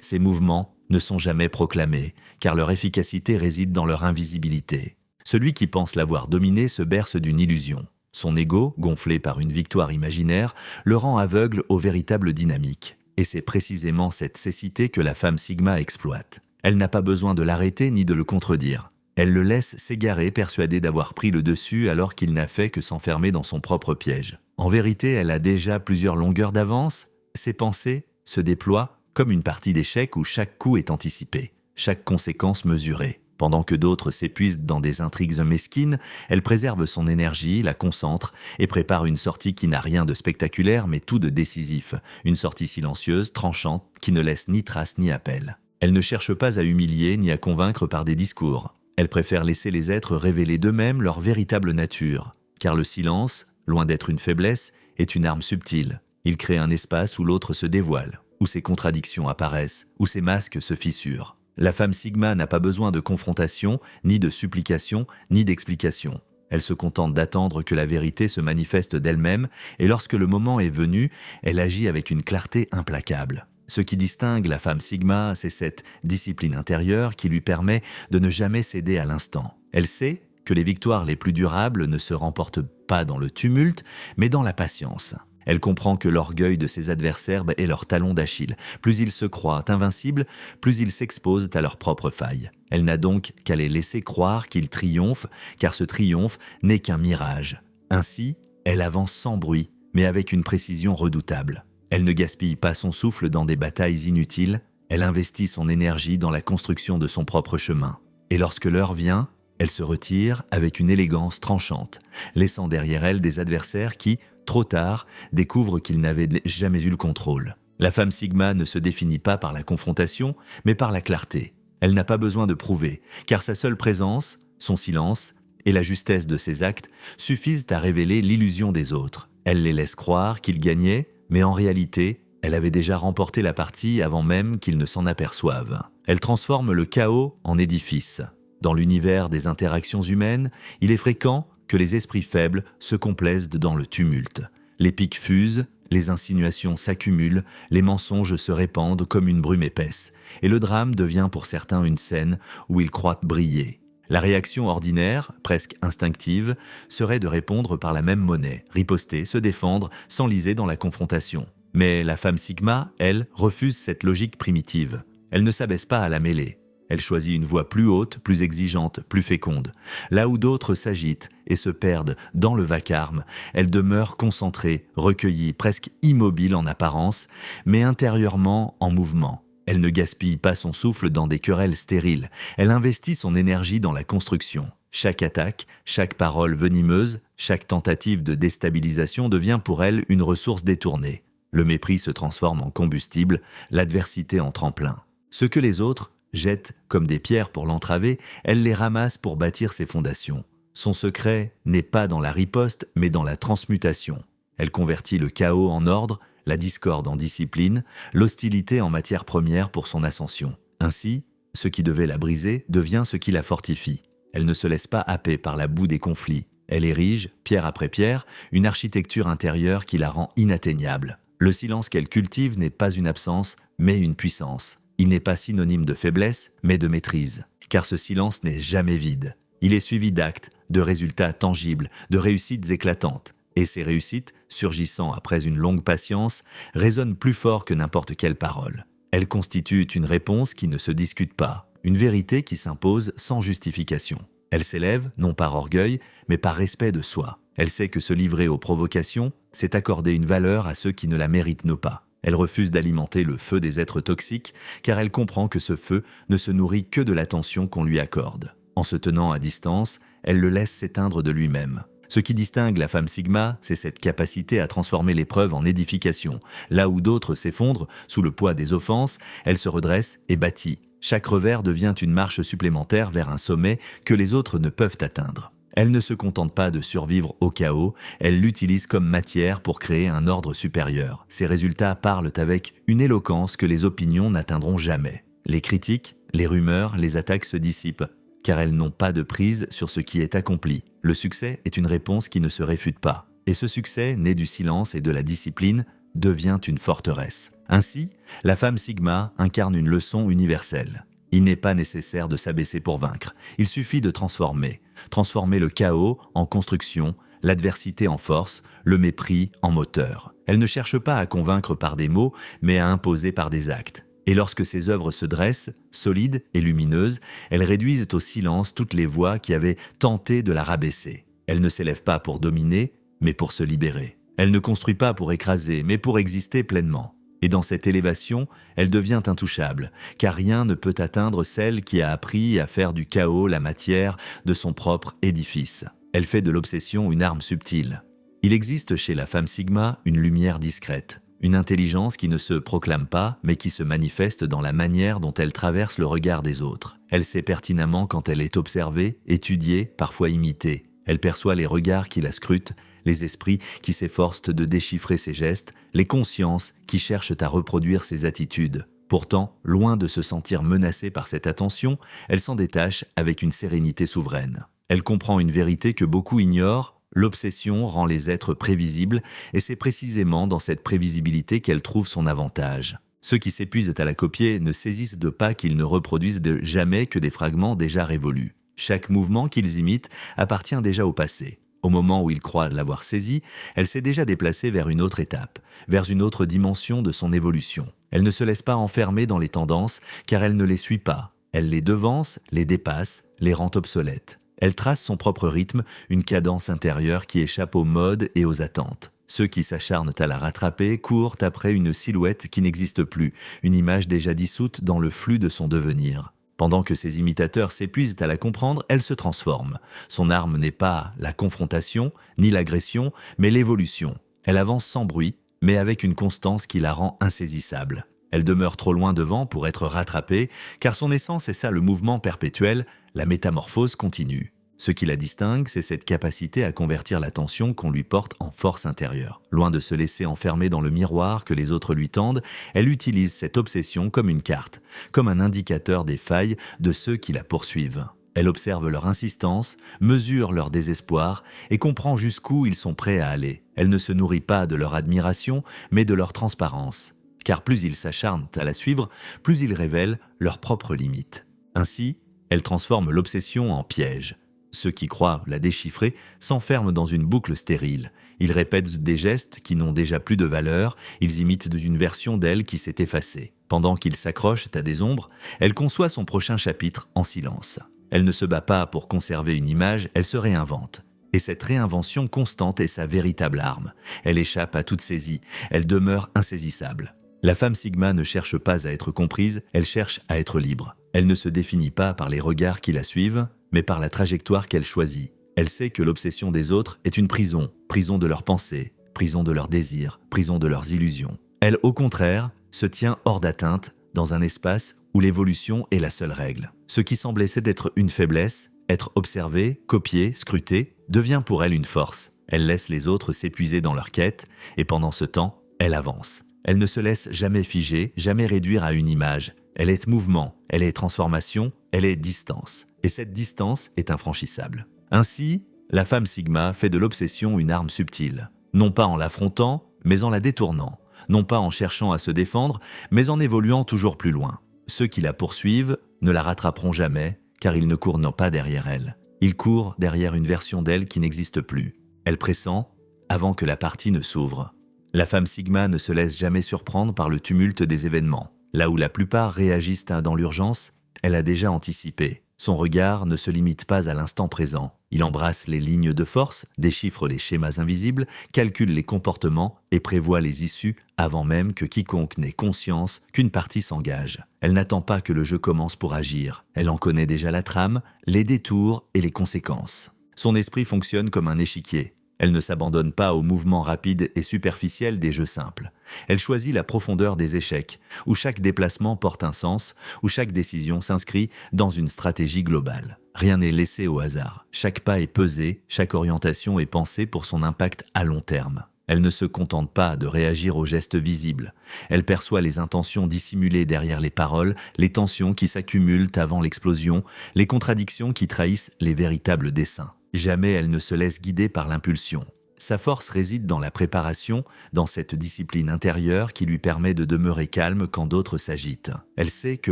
Ces mouvements ne sont jamais proclamés, car leur efficacité réside dans leur invisibilité. Celui qui pense l'avoir dominé se berce d'une illusion. Son ego, gonflé par une victoire imaginaire, le rend aveugle aux véritables dynamiques. Et c'est précisément cette cécité que la femme Sigma exploite. Elle n'a pas besoin de l'arrêter ni de le contredire. Elle le laisse s'égarer, persuadée d'avoir pris le dessus alors qu'il n'a fait que s'enfermer dans son propre piège. En vérité, elle a déjà plusieurs longueurs d'avance. Ses pensées se déploient comme une partie d'échecs où chaque coup est anticipé, chaque conséquence mesurée. Pendant que d'autres s'épuisent dans des intrigues mesquines, elle préserve son énergie, la concentre et prépare une sortie qui n'a rien de spectaculaire mais tout de décisif. Une sortie silencieuse, tranchante, qui ne laisse ni trace ni appel. Elle ne cherche pas à humilier ni à convaincre par des discours. Elle préfère laisser les êtres révéler d'eux-mêmes leur véritable nature. Car le silence, loin d'être une faiblesse, est une arme subtile. Il crée un espace où l'autre se dévoile, où ses contradictions apparaissent, où ses masques se fissurent. La femme Sigma n'a pas besoin de confrontation, ni de supplication, ni d'explication. Elle se contente d'attendre que la vérité se manifeste d'elle-même, et lorsque le moment est venu, elle agit avec une clarté implacable. Ce qui distingue la femme Sigma, c'est cette discipline intérieure qui lui permet de ne jamais céder à l'instant. Elle sait que les victoires les plus durables ne se remportent pas dans le tumulte, mais dans la patience. Elle comprend que l'orgueil de ses adversaires est leur talon d'Achille. Plus ils se croient invincibles, plus ils s'exposent à leurs propres failles. Elle n'a donc qu'à les laisser croire qu'ils triomphent, car ce triomphe n'est qu'un mirage. Ainsi, elle avance sans bruit, mais avec une précision redoutable. Elle ne gaspille pas son souffle dans des batailles inutiles, elle investit son énergie dans la construction de son propre chemin. Et lorsque l'heure vient, elle se retire avec une élégance tranchante, laissant derrière elle des adversaires qui, trop tard, découvrent qu'ils n'avaient jamais eu le contrôle. La femme Sigma ne se définit pas par la confrontation, mais par la clarté. Elle n'a pas besoin de prouver, car sa seule présence, son silence et la justesse de ses actes suffisent à révéler l'illusion des autres. Elle les laisse croire qu'ils gagnaient, mais en réalité, elle avait déjà remporté la partie avant même qu'ils ne s'en aperçoivent. Elle transforme le chaos en édifice. Dans l'univers des interactions humaines, il est fréquent que les esprits faibles se complaisent dans le tumulte. Les piques fusent, les insinuations s'accumulent, les mensonges se répandent comme une brume épaisse, et le drame devient pour certains une scène où ils croient briller. La réaction ordinaire, presque instinctive, serait de répondre par la même monnaie, riposter, se défendre, s'enliser dans la confrontation. Mais la femme Sigma, elle, refuse cette logique primitive. Elle ne s'abaisse pas à la mêlée. Elle choisit une voie plus haute, plus exigeante, plus féconde. Là où d'autres s'agitent et se perdent dans le vacarme, elle demeure concentrée, recueillie, presque immobile en apparence, mais intérieurement en mouvement. Elle ne gaspille pas son souffle dans des querelles stériles. Elle investit son énergie dans la construction. Chaque attaque, chaque parole venimeuse, chaque tentative de déstabilisation devient pour elle une ressource détournée. Le mépris se transforme en combustible, l'adversité en tremplin. Ce que les autres jettent comme des pierres pour l'entraver, elle les ramasse pour bâtir ses fondations. Son secret n'est pas dans la riposte, mais dans la transmutation. Elle convertit le chaos en ordre, la discorde en discipline, l'hostilité en matière première pour son ascension. Ainsi, ce qui devait la briser devient ce qui la fortifie. Elle ne se laisse pas happer par la boue des conflits. Elle érige, pierre après pierre, une architecture intérieure qui la rend inatteignable. Le silence qu'elle cultive n'est pas une absence, mais une puissance. Il n'est pas synonyme de faiblesse, mais de maîtrise. Car ce silence n'est jamais vide. Il est suivi d'actes, de résultats tangibles, de réussites éclatantes. Et ces réussites, surgissant après une longue patience, résonnent plus fort que n'importe quelle parole. Elles constituent une réponse qui ne se discute pas, une vérité qui s'impose sans justification. Elle s'élève, non par orgueil, mais par respect de soi. Elle sait que se livrer aux provocations, c'est accorder une valeur à ceux qui ne la méritent pas. Elle refuse d'alimenter le feu des êtres toxiques, car elle comprend que ce feu ne se nourrit que de l'attention qu'on lui accorde. En se tenant à distance, elle le laisse s'éteindre de lui-même. Ce qui distingue la femme Sigma, c'est cette capacité à transformer l'épreuve en édification. Là où d'autres s'effondrent sous le poids des offenses, elle se redresse et bâtit. Chaque revers devient une marche supplémentaire vers un sommet que les autres ne peuvent atteindre. Elle ne se contente pas de survivre au chaos, elle l'utilise comme matière pour créer un ordre supérieur. Ses résultats parlent avec une éloquence que les opinions n'atteindront jamais. Les critiques, les rumeurs, les attaques se dissipent, car elles n'ont pas de prise sur ce qui est accompli. Le succès est une réponse qui ne se réfute pas. Et ce succès, né du silence et de la discipline, devient une forteresse. Ainsi, la femme Sigma incarne une leçon universelle. Il n'est pas nécessaire de s'abaisser pour vaincre. Il suffit de transformer. Transformer le chaos en construction, l'adversité en force, le mépris en moteur. Elle ne cherche pas à convaincre par des mots, mais à imposer par des actes. Et lorsque ses œuvres se dressent, solides et lumineuses, elles réduisent au silence toutes les voix qui avaient tenté de la rabaisser. Elle ne s'élève pas pour dominer, mais pour se libérer. Elle ne construit pas pour écraser, mais pour exister pleinement. Et dans cette élévation, elle devient intouchable, car rien ne peut atteindre celle qui a appris à faire du chaos la matière de son propre édifice. Elle fait de l'obsession une arme subtile. Il existe chez la femme Sigma une lumière discrète, une intelligence qui ne se proclame pas, mais qui se manifeste dans la manière dont elle traverse le regard des autres. Elle sait pertinemment quand elle est observée, étudiée, parfois imitée. Elle perçoit les regards qui la scrutent, les esprits qui s'efforcent de déchiffrer ses gestes, les consciences qui cherchent à reproduire ses attitudes. Pourtant, loin de se sentir menacée par cette attention, elle s'en détache avec une sérénité souveraine. Elle comprend une vérité que beaucoup ignorent: l'obsession rend les êtres prévisibles, et c'est précisément dans cette prévisibilité qu'elle trouve son avantage. Ceux qui s'épuisent à la copier ne saisissent de pas qu'ils ne reproduisent jamais que des fragments déjà révolus. Chaque mouvement qu'ils imitent appartient déjà au passé. Au moment où ils croient l'avoir saisie, elle s'est déjà déplacée vers une autre étape, vers une autre dimension de son évolution. Elle ne se laisse pas enfermer dans les tendances, car elle ne les suit pas. Elle les devance, les dépasse, les rend obsolètes. Elle trace son propre rythme, une cadence intérieure qui échappe aux modes et aux attentes. Ceux qui s'acharnent à la rattraper courent après une silhouette qui n'existe plus, une image déjà dissoute dans le flux de son devenir. Pendant que ses imitateurs s'épuisent à la comprendre, elle se transforme. Son arme n'est pas la confrontation, ni l'agression, mais l'évolution. Elle avance sans bruit, mais avec une constance qui la rend insaisissable. Elle demeure trop loin devant pour être rattrapée, car son essence est ça, le mouvement perpétuel, la métamorphose continue. Ce qui la distingue, c'est cette capacité à convertir l'attention qu'on lui porte en force intérieure. Loin de se laisser enfermer dans le miroir que les autres lui tendent, elle utilise cette obsession comme une carte, comme un indicateur des failles de ceux qui la poursuivent. Elle observe leur insistance, mesure leur désespoir et comprend jusqu'où ils sont prêts à aller. Elle ne se nourrit pas de leur admiration, mais de leur transparence. Car plus ils s'acharnent à la suivre, plus ils révèlent leurs propres limites. Ainsi, elle transforme l'obsession en piège. Ceux qui croient la déchiffrer s'enferment dans une boucle stérile. Ils répètent des gestes qui n'ont déjà plus de valeur, ils imitent une version d'elle qui s'est effacée. Pendant qu'ils s'accrochent à des ombres, elle conçoit son prochain chapitre en silence. Elle ne se bat pas pour conserver une image, elle se réinvente. Et cette réinvention constante est sa véritable arme. Elle échappe à toute saisie, elle demeure insaisissable. La femme Sigma ne cherche pas à être comprise, elle cherche à être libre. Elle ne se définit pas par les regards qui la suivent, mais par la trajectoire qu'elle choisit. Elle sait que l'obsession des autres est une prison, prison de leurs pensées, prison de leurs désirs, prison de leurs illusions. Elle, au contraire, se tient hors d'atteinte, dans un espace où l'évolution est la seule règle. Ce qui semblait d'être une faiblesse, être observé, copié, scruté, devient pour elle une force. Elle laisse les autres s'épuiser dans leur quête, et pendant ce temps, elle avance. Elle ne se laisse jamais figer, jamais réduire à une image. Elle est mouvement, elle est transformation, elle est distance. Et cette distance est infranchissable. Ainsi, la femme Sigma fait de l'obsession une arme subtile. Non pas en l'affrontant, mais en la détournant. Non pas en cherchant à se défendre, mais en évoluant toujours plus loin. Ceux qui la poursuivent ne la rattraperont jamais, car ils ne courent pas derrière elle. Ils courent derrière une version d'elle qui n'existe plus. Elle pressent avant que la partie ne s'ouvre. La femme Sigma ne se laisse jamais surprendre par le tumulte des événements. Là où la plupart réagissent dans l'urgence, elle a déjà anticipé. Son regard ne se limite pas à l'instant présent. Il embrasse les lignes de force, déchiffre les schémas invisibles, calcule les comportements et prévoit les issues avant même que quiconque n'ait conscience qu'une partie s'engage. Elle n'attend pas que le jeu commence pour agir. Elle en connaît déjà la trame, les détours et les conséquences. Son esprit fonctionne comme un échiquier. Elle ne s'abandonne pas aux mouvements rapides et superficiels des jeux simples. Elle choisit la profondeur des échecs, où chaque déplacement porte un sens, où chaque décision s'inscrit dans une stratégie globale. Rien n'est laissé au hasard. Chaque pas est pesé, chaque orientation est pensée pour son impact à long terme. Elle ne se contente pas de réagir aux gestes visibles. Elle perçoit les intentions dissimulées derrière les paroles, les tensions qui s'accumulent avant l'explosion, les contradictions qui trahissent les véritables desseins. Jamais elle ne se laisse guider par l'impulsion. Sa force réside dans la préparation, dans cette discipline intérieure qui lui permet de demeurer calme quand d'autres s'agitent. Elle sait que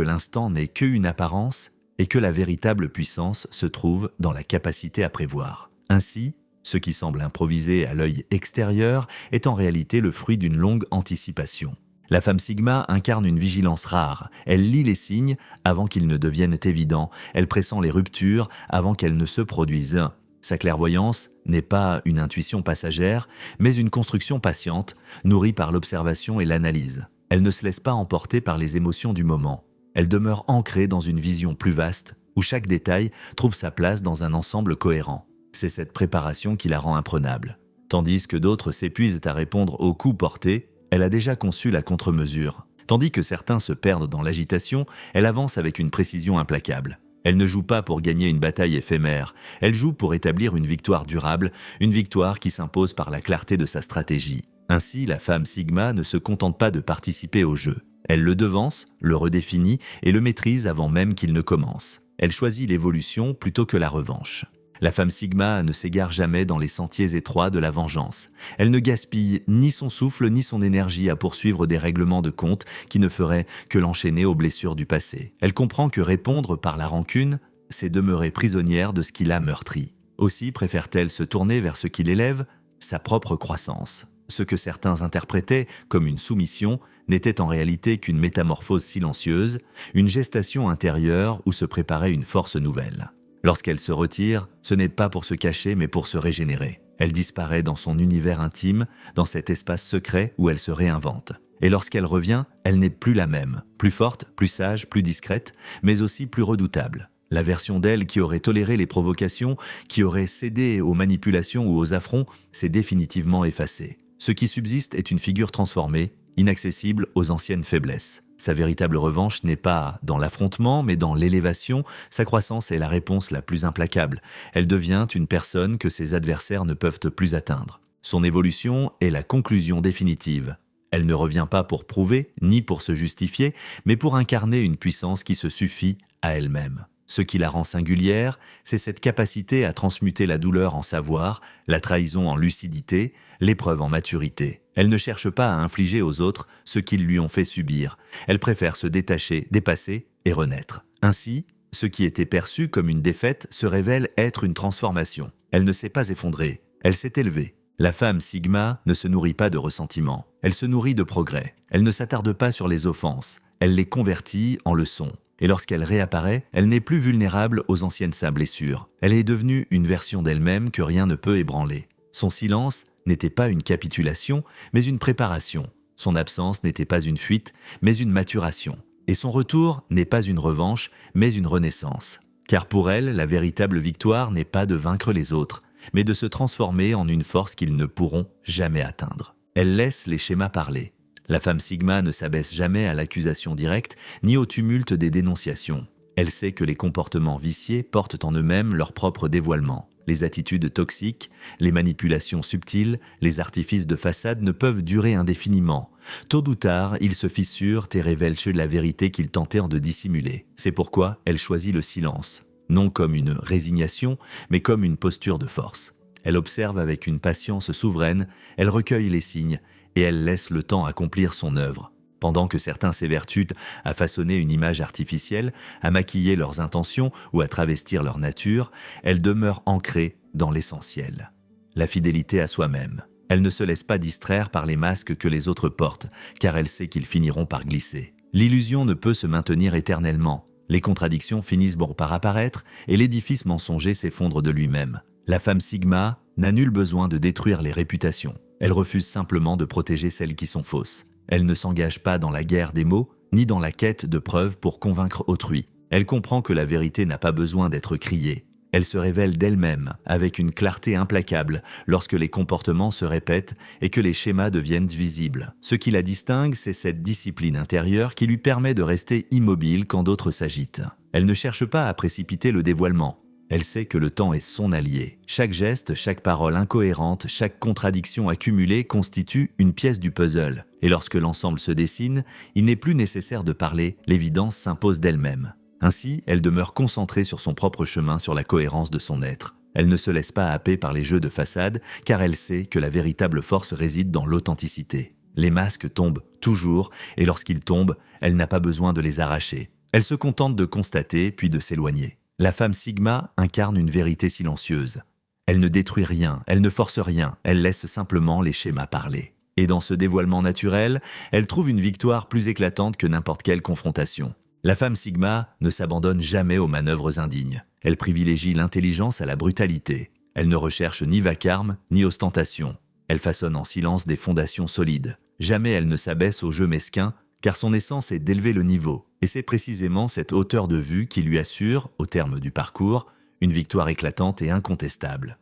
l'instant n'est qu'une apparence et que la véritable puissance se trouve dans la capacité à prévoir. Ainsi, ce qui semble improvisé à l'œil extérieur est en réalité le fruit d'une longue anticipation. La femme Sigma incarne une vigilance rare. Elle lit les signes avant qu'ils ne deviennent évidents. Elle pressent les ruptures avant qu'elles ne se produisent. Sa clairvoyance n'est pas une intuition passagère, mais une construction patiente, nourrie par l'observation et l'analyse. Elle ne se laisse pas emporter par les émotions du moment. Elle demeure ancrée dans une vision plus vaste, où chaque détail trouve sa place dans un ensemble cohérent. C'est cette préparation qui la rend imprenable. Tandis que d'autres s'épuisent à répondre aux coups portés, elle a déjà conçu la contre-mesure. Tandis que certains se perdent dans l'agitation, elle avance avec une précision implacable. Elle ne joue pas pour gagner une bataille éphémère, elle joue pour établir une victoire durable, une victoire qui s'impose par la clarté de sa stratégie. Ainsi, la femme Sigma ne se contente pas de participer au jeu. Elle le devance, le redéfinit et le maîtrise avant même qu'il ne commence. Elle choisit l'évolution plutôt que la revanche. La femme Sigma ne s'égare jamais dans les sentiers étroits de la vengeance. Elle ne gaspille ni son souffle ni son énergie à poursuivre des règlements de compte qui ne feraient que l'enchaîner aux blessures du passé. Elle comprend que répondre par la rancune, c'est demeurer prisonnière de ce qui l'a meurtrie. Aussi préfère-t-elle se tourner vers ce qui l'élève, sa propre croissance. Ce que certains interprétaient comme une soumission n'était en réalité qu'une métamorphose silencieuse, une gestation intérieure où se préparait une force nouvelle. Lorsqu'elle se retire, ce n'est pas pour se cacher mais pour se régénérer. Elle disparaît dans son univers intime, dans cet espace secret où elle se réinvente. Et lorsqu'elle revient, elle n'est plus la même, plus forte, plus sage, plus discrète, mais aussi plus redoutable. La version d'elle qui aurait toléré les provocations, qui aurait cédé aux manipulations ou aux affronts, s'est définitivement effacée. Ce qui subsiste est une figure transformée, inaccessible aux anciennes faiblesses. Sa véritable revanche n'est pas dans l'affrontement, mais dans l'élévation. Sa croissance est la réponse la plus implacable. Elle devient une personne que ses adversaires ne peuvent plus atteindre. Son évolution est la conclusion définitive. Elle ne revient pas pour prouver, ni pour se justifier, mais pour incarner une puissance qui se suffit à elle-même. Ce qui la rend singulière, c'est cette capacité à transmuter la douleur en savoir, la trahison en lucidité, l'épreuve en maturité. Elle ne cherche pas à infliger aux autres ce qu'ils lui ont fait subir. Elle préfère se détacher, dépasser et renaître. Ainsi, ce qui était perçu comme une défaite se révèle être une transformation. Elle ne s'est pas effondrée, elle s'est élevée. La femme Sigma ne se nourrit pas de ressentiment, elle se nourrit de progrès. Elle ne s'attarde pas sur les offenses, elle les convertit en leçons. Et lorsqu'elle réapparaît, elle n'est plus vulnérable aux anciennes blessures. Elle est devenue une version d'elle-même que rien ne peut ébranler. Son silence n'était pas une capitulation, mais une préparation. Son absence n'était pas une fuite, mais une maturation. Et son retour n'est pas une revanche, mais une renaissance. Car pour elle, la véritable victoire n'est pas de vaincre les autres, mais de se transformer en une force qu'ils ne pourront jamais atteindre. Elle laisse les schémas parler. La femme Sigma ne s'abaisse jamais à l'accusation directe, ni au tumulte des dénonciations. Elle sait que les comportements viciés portent en eux-mêmes leur propre dévoilement. Les attitudes toxiques, les manipulations subtiles, les artifices de façade ne peuvent durer indéfiniment. Tôt ou tard, ils se fissurent et révèlent la vérité qu'ils tentèrent de dissimuler. C'est pourquoi elle choisit le silence, non comme une résignation, mais comme une posture de force. Elle observe avec une patience souveraine, elle recueille les signes, et elle laisse le temps accomplir son œuvre. Pendant que certains s'évertuent à façonner une image artificielle, à maquiller leurs intentions ou à travestir leur nature, elle demeure ancrée dans l'essentiel. La fidélité à soi-même. Elle ne se laisse pas distraire par les masques que les autres portent, car elle sait qu'ils finiront par glisser. L'illusion ne peut se maintenir éternellement. Les contradictions finissent par apparaître et l'édifice mensonger s'effondre de lui-même. La femme Sigma n'a nul besoin de détruire les réputations. Elle refuse simplement de protéger celles qui sont fausses. Elle ne s'engage pas dans la guerre des mots, ni dans la quête de preuves pour convaincre autrui. Elle comprend que la vérité n'a pas besoin d'être criée. Elle se révèle d'elle-même, avec une clarté implacable, lorsque les comportements se répètent et que les schémas deviennent visibles. Ce qui la distingue, c'est cette discipline intérieure qui lui permet de rester immobile quand d'autres s'agitent. Elle ne cherche pas à précipiter le dévoilement. Elle sait que le temps est son allié. Chaque geste, chaque parole incohérente, chaque contradiction accumulée constitue une pièce du puzzle. Et lorsque l'ensemble se dessine, il n'est plus nécessaire de parler, l'évidence s'impose d'elle-même. Ainsi, elle demeure concentrée sur son propre chemin, sur la cohérence de son être. Elle ne se laisse pas happer par les jeux de façade, car elle sait que la véritable force réside dans l'authenticité. Les masques tombent toujours, et lorsqu'ils tombent, elle n'a pas besoin de les arracher. Elle se contente de constater, puis de s'éloigner. La femme Sigma incarne une vérité silencieuse. Elle ne détruit rien, elle ne force rien, elle laisse simplement les schémas parler. Et dans ce dévoilement naturel, elle trouve une victoire plus éclatante que n'importe quelle confrontation. La femme Sigma ne s'abandonne jamais aux manœuvres indignes. Elle privilégie l'intelligence à la brutalité. Elle ne recherche ni vacarme, ni ostentation. Elle façonne en silence des fondations solides. Jamais elle ne s'abaisse au jeu mesquin, car son essence est d'élever le niveau, et c'est précisément cette hauteur de vue qui lui assure, au terme du parcours, une victoire éclatante et incontestable.